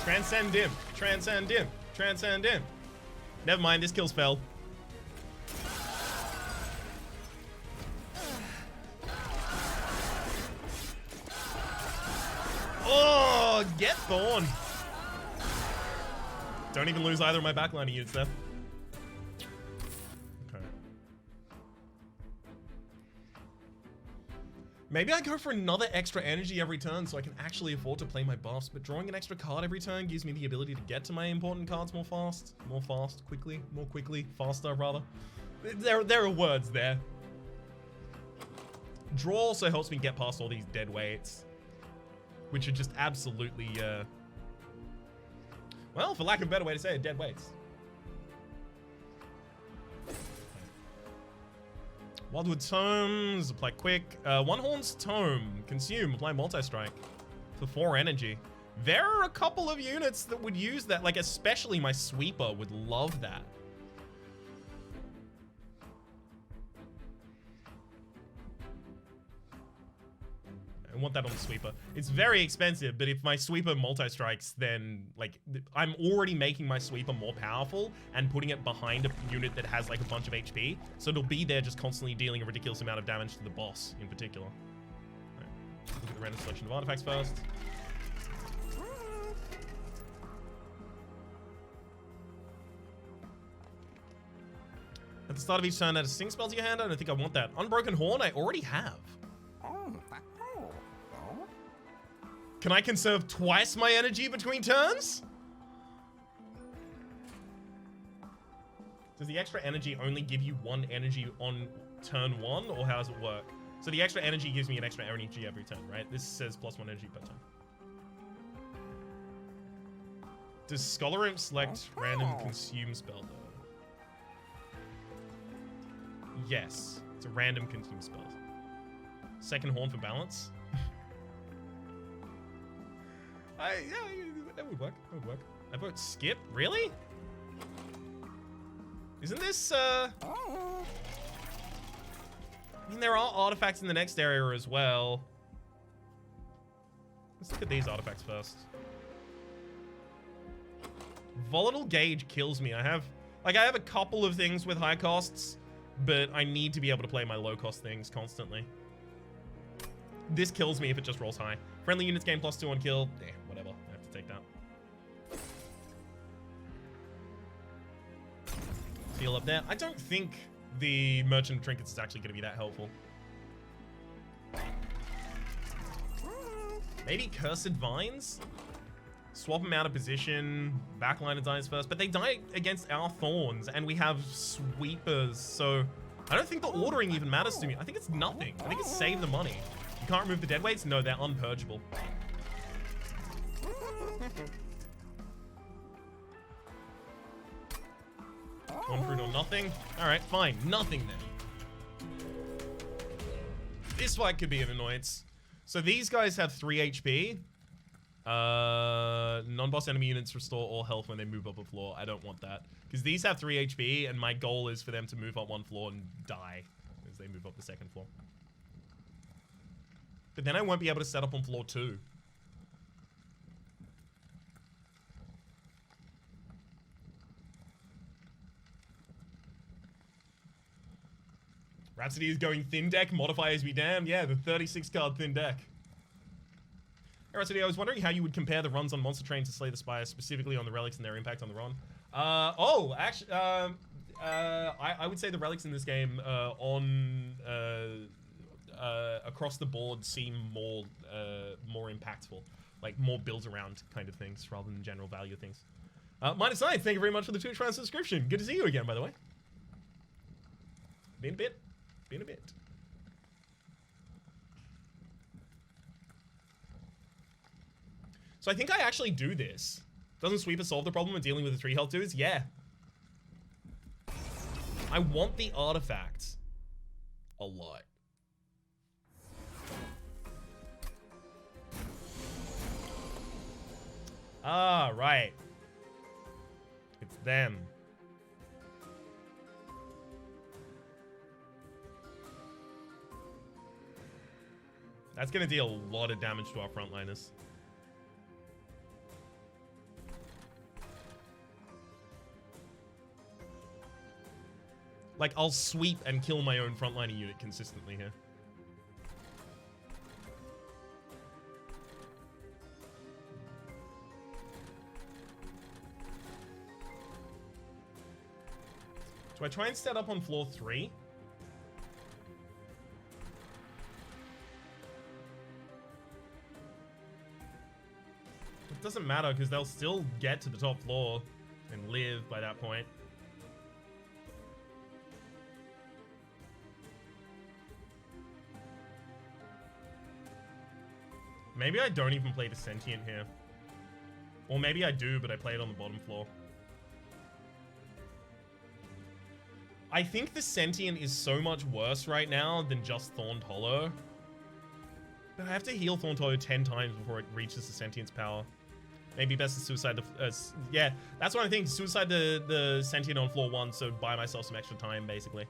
Transcend him. Transcend him. Transcend him. Never mind, this kills Fell. Oh, get Thorn. Don't even lose either of my backline units there. Okay. Maybe I go for another extra energy every turn so I can actually afford to play my buffs, but drawing an extra card every turn gives me the ability to get to my important cards more quickly, faster rather. There are words there. Draw also helps me get past all these Deadweights, which are just absolutely, well, for lack of a better way to say it, Deadweights. Wildwood Tomes, apply quick. One Horn's Tome, consume, apply multi-strike for 4 energy. There are a couple of units that would use that, like especially my Sweeper would love that. I want that on the Sweeper. It's very expensive, but if my Sweeper multi-strikes, then like I'm already making my Sweeper more powerful and putting it behind a unit that has like a bunch of HP. So it'll be there just constantly dealing a ridiculous amount of damage to the boss in particular. Right. Look at the random selection of artifacts first. At the start of each turn, add a sync spell to your hand. I don't think I want that. Unbroken Horn, I already have. Can I conserve twice my energy between turns? Does the extra energy only give you 1 energy on turn 1, or how does it work? So the extra energy gives me an extra energy every turn, right? This says +1 energy per turn. Does Scholar Imp select random consume spell though? Yes, it's a random consume spell. Second Horn for balance. Yeah, that would work. That would work. I vote skip. Really? Isn't this, I mean, there are artifacts in the next area as well. Let's look at these artifacts first. Volatile Gauge kills me. I have a couple of things with high costs, but I need to be able to play my low cost things constantly. This kills me if it just rolls high. Friendly units gain +2 on kill. Whatever. I have to take that. Seal up there. I don't think the Merchant of Trinkets is actually going to be that helpful. Maybe Cursed Vines? Swap them out of position. Backliner dies first. But they die against our Thorns, and we have Sweepers. So I don't think the ordering even matters to me. I think it's nothing. I think it's save the money. You can't remove the Deadweights? No, they're unpurgeable. One fruit or nothing? Alright, fine. Nothing then. This fight could be an annoyance. So these guys have 3 HP. Non-boss enemy units restore all health when they move up a floor. I don't want that. Because these have 3 HP, and my goal is for them to move up 1 floor and die as they move up the 2nd floor. But then I won't be able to set up on floor 2. Rhapsody is going thin deck, modifiers be damned. Yeah, the 36 card thin deck. Hey, Rhapsody, I was wondering how you would compare the runs on Monster Train to Slay the Spire, specifically on the relics and their impact on the run. Actually, I would say the relics in this game across the board seem more impactful, like more build around kind of things rather than general value things. -9, thank you very much for the Twitch Prime subscription. Good to see you again, by the way. Been a bit. So I think I actually do this. Doesn't Sweeper solve the problem of dealing with the 3 health dudes? Yeah. I want the artifacts a lot. Ah, right. It's them. That's gonna deal a lot of damage to our frontliners. Like, I'll sweep and kill my own frontliner unit consistently here. Do I try and set up on floor 3? It doesn't matter because they'll still get to the top floor and live by that point. Maybe I don't even play the Sentient here. Or maybe I do, but I play it on the bottom floor. I think the Sentient is so much worse right now than just Thorned Hollow. But I have to heal Thorned Hollow 10 times before it reaches the Sentient's power. Maybe best to suicide the... yeah, that's what I think. Suicide the Sentient on floor 1, so buy myself some extra time, basically.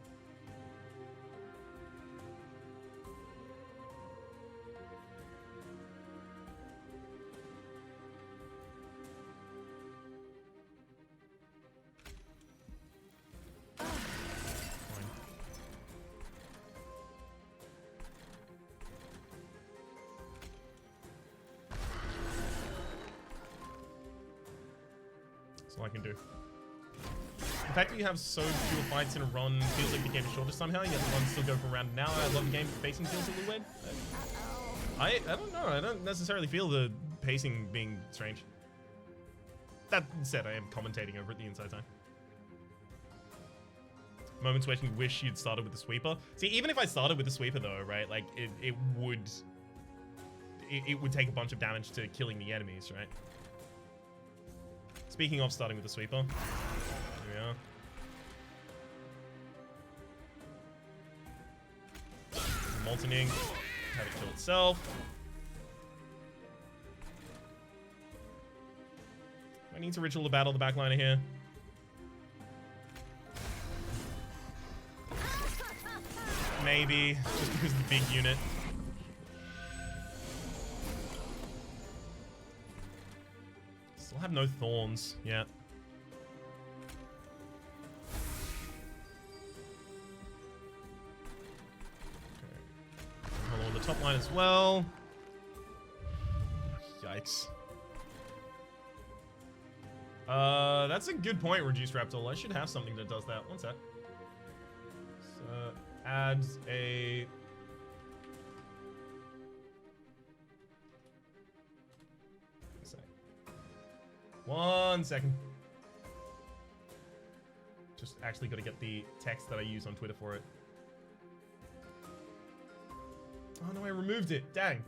That's all I can do. The fact that you have so few fights in a run feels like the game is shorter somehow, yet the runs still go for around an hour. I love the game, but the pacing feels a little weird. I don't know. I don't necessarily feel the pacing being strange. That said, I am commentating over it the entire time. Moments where you wish you'd started with the sweeper. See, even if I started with the sweeper though, right, like it would take a bunch of damage to killing the enemies, right? Speaking of starting with the sweeper, here we are. Molten Ink, have it kill itself. I need to ritual to battle the backliner here. Maybe, just because of the big unit. Still have no thorns yet. Okay. Hollow on the top line as well. Yikes. That's a good point, Reduced Raptor. I should have something that does that. One sec. So, adds a... One second. Just actually got to get the text that I use on Twitter for it. Oh no, I removed it. Dang.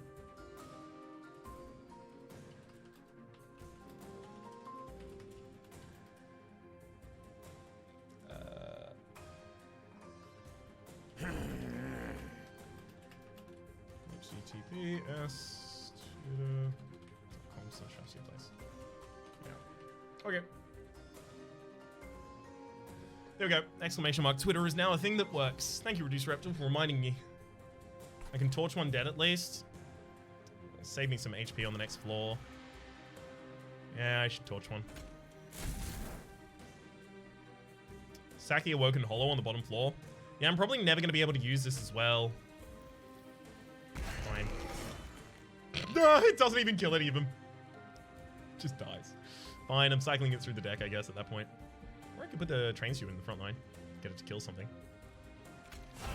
HTTPS Twitter.com/Rhapsody. Okay. There we go. Exclamation mark. Twitter is now a thing that works. Thank you, Reduced Raptor, for reminding me. I can torch one dead at least. Save me some HP on the next floor. Yeah, I should torch one. Sack the Awoken Hollow on the bottom floor. Yeah, I'm probably never going to be able to use this as well. Fine. No, it doesn't even kill any of them. Just dies. Fine, I'm cycling it through the deck, I guess, at that point. Or I could put the train suit in the front line. Get it to kill something. Fine.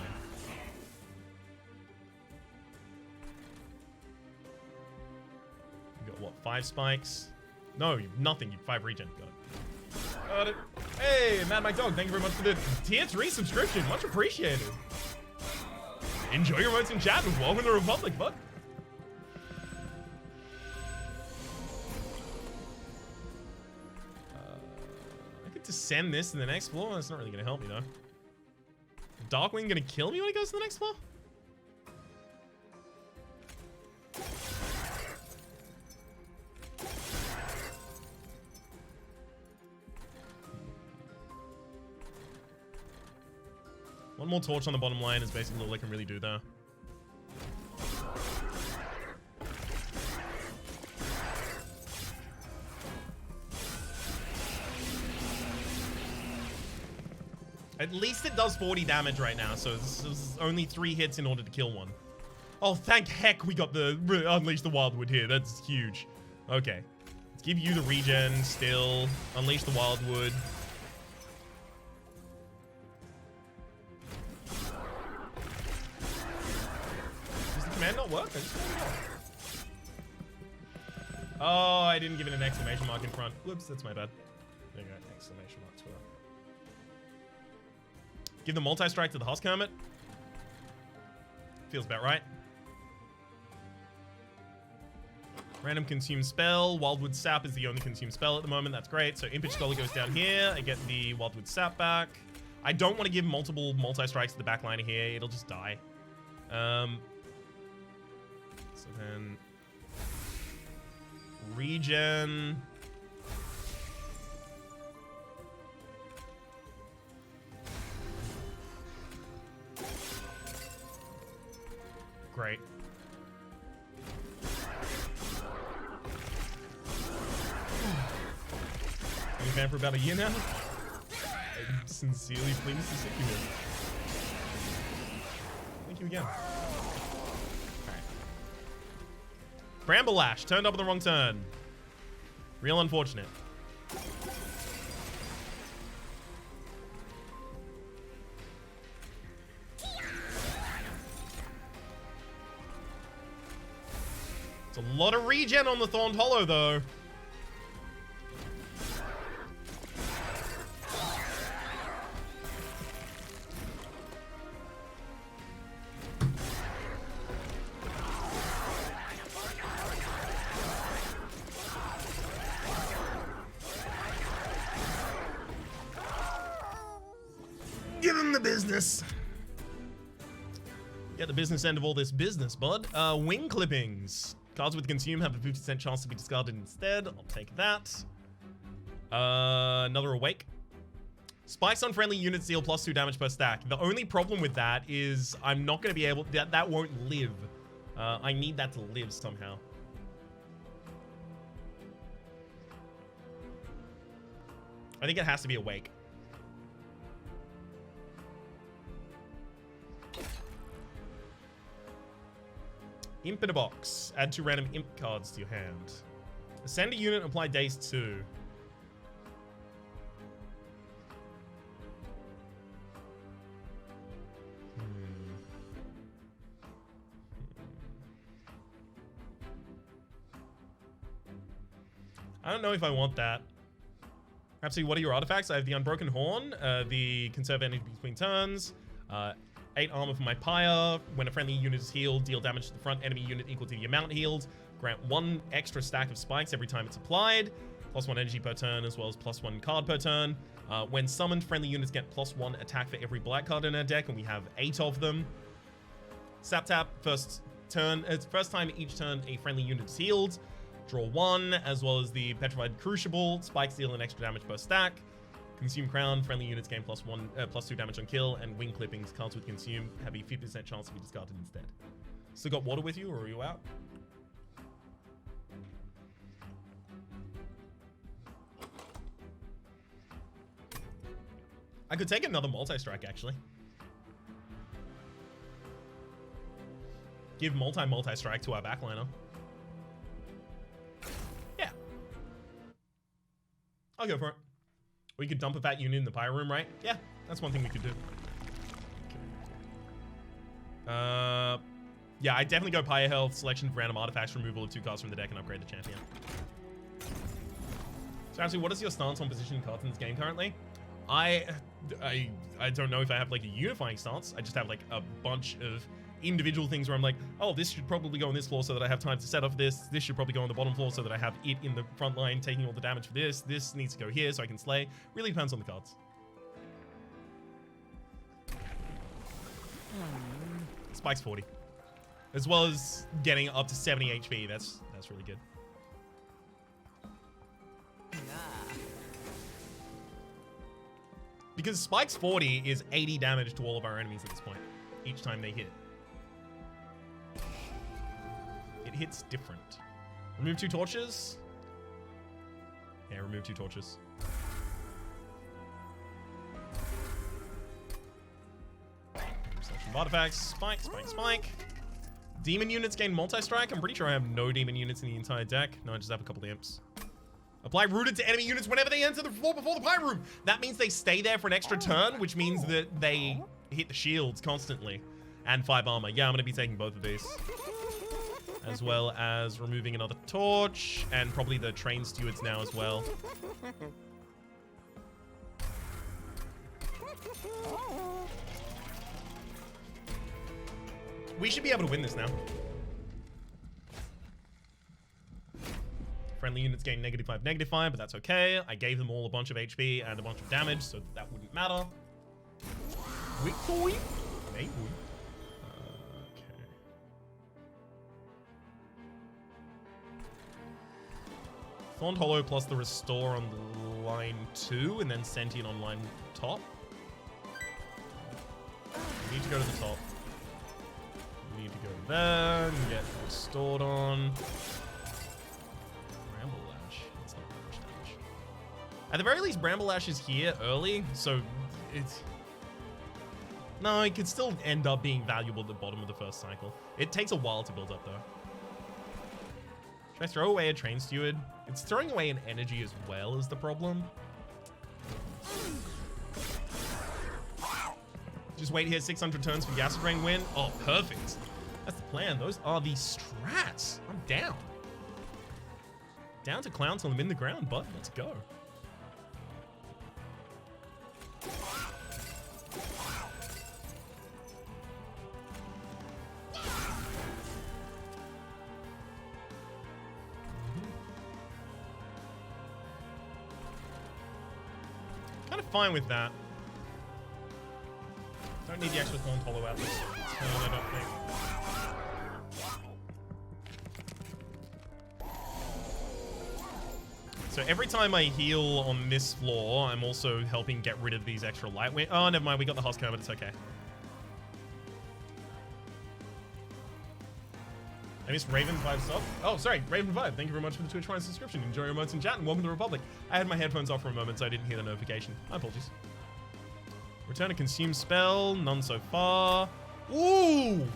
You got, what, 5 spikes? No, nothing. You 5 regen. Got it. Got it. Hey, Mad Mike Dog, thank you very much for the tier 3 subscription. Much appreciated. Enjoy your moments in chat with Welcome to the Republic, bud. I could descend this to the next floor. That's not really going to help me, though. Darkwing gonna kill me when he goes to the next floor? One more torch on the bottom line is basically all I can really do there. At least it does 40 damage right now, so this is only 3 hits in order to kill one. Oh, thank heck we got the Unleash the Wildwood here. That's huge. Okay. Let's give you the regen still. Unleash the Wildwood. Does the command not work? Oh, I didn't give it an exclamation mark in front. Whoops, that's my bad. There you go, exclamation mark Twitter. Give the multi-strike to the Husk Hermit. Feels about right. Random consume spell. Wildwood Sap is the only consume spell at the moment. That's great. So Impish Scholar goes down here. I get the Wildwood Sap back. I don't want to give multiple multi-strikes to the backliner here. It'll just die. So then... Regen... Great. Been a fan for about a year now. I'm sincerely pleased to see you here. Thank you again. Alright. Bramble Lash, turned up on the wrong turn. Real unfortunate. It's a lot of regen on the Thorned Hollow, though. Give him the business. Get the business end of all this business, bud. Wing clippings. Cards with consume have a 50% chance to be discarded instead. I'll take that. Another awake. Spikes on friendly units deal +2 damage per stack. The only problem with that is I'm not going to be able... That won't live. I need that to live somehow. I think it has to be awake. Imp in a box. Add 2 random imp cards to your hand. Ascend a unit, apply daze 2. I don't know if I want that. Rhapsody, what are your artifacts? I have the Unbroken Horn, the Conserve Energy Between Turns, 8 armor for my pyre. When a friendly unit is healed, deal damage to the front enemy unit equal to the amount healed. Grant 1 extra stack of spikes every time it's applied. +1 energy per turn, as well as +1 card per turn. When summoned, friendly units get +1 attack for every black card in our deck, and we have 8 of them. Sap tap, first time each turn a friendly unit is healed. Draw 1, as well as the Petrified Crucible. Spikes deal an extra damage per stack. Consume Crown, friendly units gain +2 damage on kill, and Wing Clippings, cards with Consume, have a 50% chance to be discarded instead. Still got water with you, or are you out? I could take another multi-strike, actually. Give multi-strike to our backliner. Yeah. I'll go for it. Or you could dump a fat unit in the pyre room, right? Yeah, that's one thing we could do. Yeah, I definitely go pyre health, selection of random artifacts, removal of 2 cards from the deck, and upgrade the champion. So actually, what is your stance on positioning cards in this game currently? I don't know if I have like a unifying stance. I just have like a bunch of individual things where I'm like, oh, this should probably go on this floor so that I have time to set off this. This should probably go on the bottom floor so that I have it in the front line taking all the damage for this. This needs to go here so I can slay. Really depends on the cards. Spike's 40. As well as getting up to 70 HP. That's really good. Because Spike's 40 is 80 damage to all of our enemies at this point, each time they hit. It hits different. Remove 2 torches. Yeah, remove 2 torches. Selection of artifacts. Spike, spike, spike. Demon units gain multi-strike. I'm pretty sure I have no demon units in the entire deck. No, I just have a couple of imps. Apply rooted to enemy units whenever they enter the floor before the pyre room. That means they stay there for an extra turn, which means that they hit the shields constantly. And 5 armor. Yeah, I'm going to be taking both of these. As well as removing another torch. And probably the train stewards now as well. We should be able to win this now. Friendly units gain -5, -5, but that's okay. I gave them all a bunch of HP and a bunch of damage, so that wouldn't matter. Victory? Maybe. Okay. Thorned Hollow plus the Restore on line 2, and then Sentient on line top. We need to go to the top. We need to go there and get restored on. Bramble Lash. That's not that much damage. At the very least, Bramble Lash is here early, so it's... No, it could still end up being valuable at the bottom of the first cycle. It takes a while to build up, though. Should I throw away a Train Steward? It's throwing away an energy as well as the problem. Just wait here 600 turns for Acid Rain win. Oh, perfect. That's the plan. Those are the strats. I'm down. Down to clown till I'm in the ground, but let's go. Kind of fine with that. Don't need the extra Thorned Hollow out this turn, I don't think. So every time I heal on this floor, I'm also helping get rid of these extra light wing. Oh, never mind. We got the Husker, but it's okay. I missed Raven 5 sub. Oh, sorry. Raven 5. Thank you very much for the Twitch Prime subscription. Enjoy your emotes in chat and welcome to the Republic. I had my headphones off for a moment, so I didn't hear the notification. My apologies. Return a consume spell. None so far. Ooh!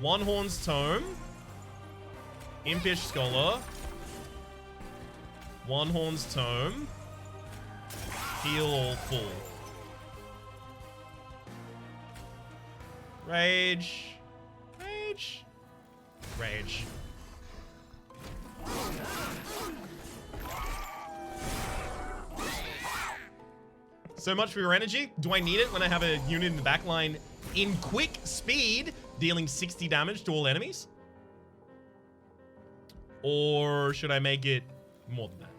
One Horn's Tome. Impish Scholar. One Horn's Tome. Heal all full. Rage. Rage. Rage. So much for your energy. Do I need it when I have a unit in the back line in quick speed, dealing 60 damage to all enemies? Or should I make it more than that?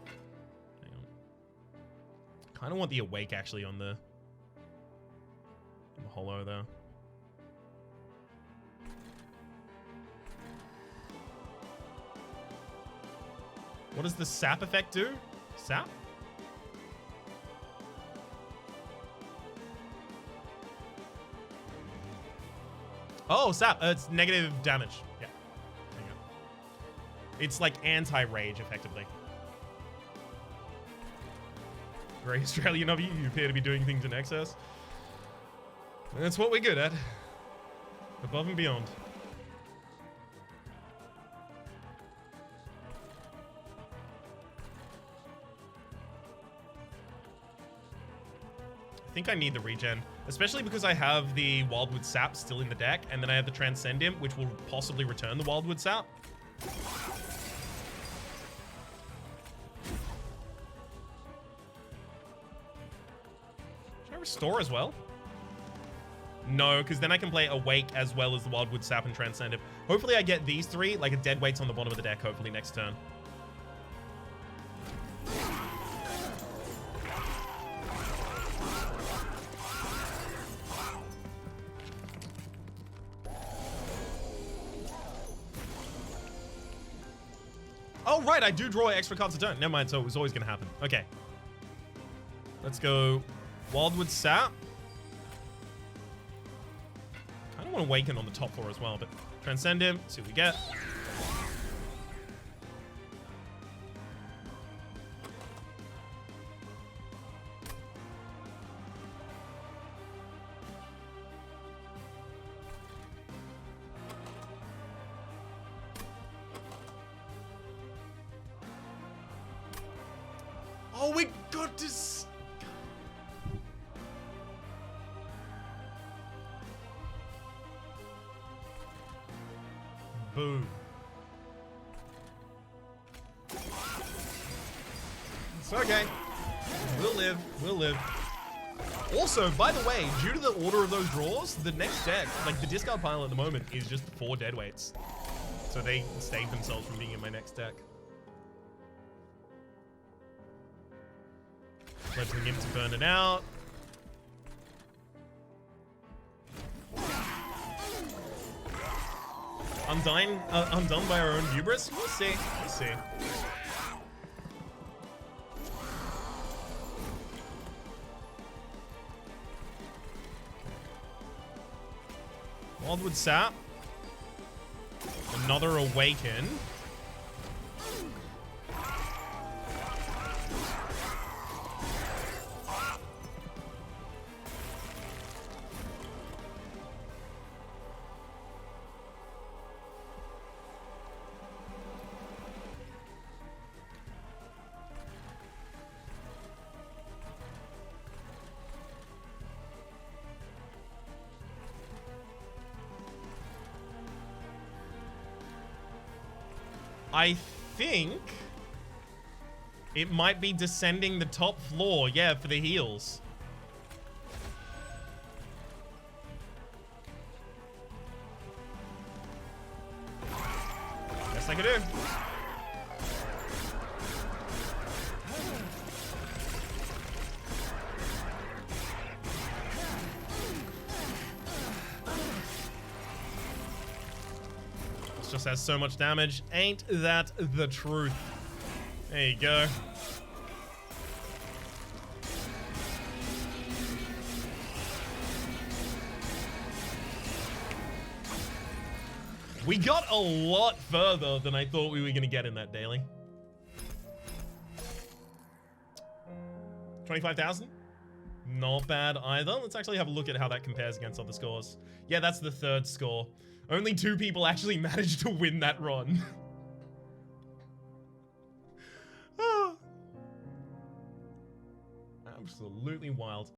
Hang on. Kind of want the Awake actually on the Hollow though. What does the sap effect do? Sap? Oh, sap. It's negative damage. Yeah. There you go. It's like anti-rage, effectively. Very Australian of you. You appear to be doing things in excess. That's what we're good at. Above and beyond. I think I need the regen, especially because I have the Wildwood Sap still in the deck, and then I have the Transcend Imp, which will possibly return the Wildwood Sap. Should I restore as well? No, because then I can play Awake as well as the Wildwood Sap and Transcend Imp. Hopefully I get these three, like a Deadweights on the bottom of the deck, hopefully next turn. Oh, right, I do draw extra cards a turn. Never mind, so it was always going to happen. Okay. Let's go Wildwood Sap. I don't want to Awaken on the top floor as well, but Transcend him, see what we get. Oh, we got to... Boom. It's okay. We'll live. We'll live. Also, by the way, due to the order of those draws, the next deck, like the discard pile at the moment, is just 4 Deadweights. So they save themselves from being in my next deck. Letting him to burn it out. Undone by our own hubris? We'll see. We'll see. Wildwood Sap. Another Awaken. I think it might be descending the top floor, yeah, for the heals. Best I could do. Just has so much damage. Ain't that the truth? There you go. We got a lot further than I thought we were going to get in that daily. 25,000? Not bad either. Let's actually have a look at how that compares against other scores. Yeah, that's the 3rd score. Only 2 people actually managed to win that run. Absolutely wild.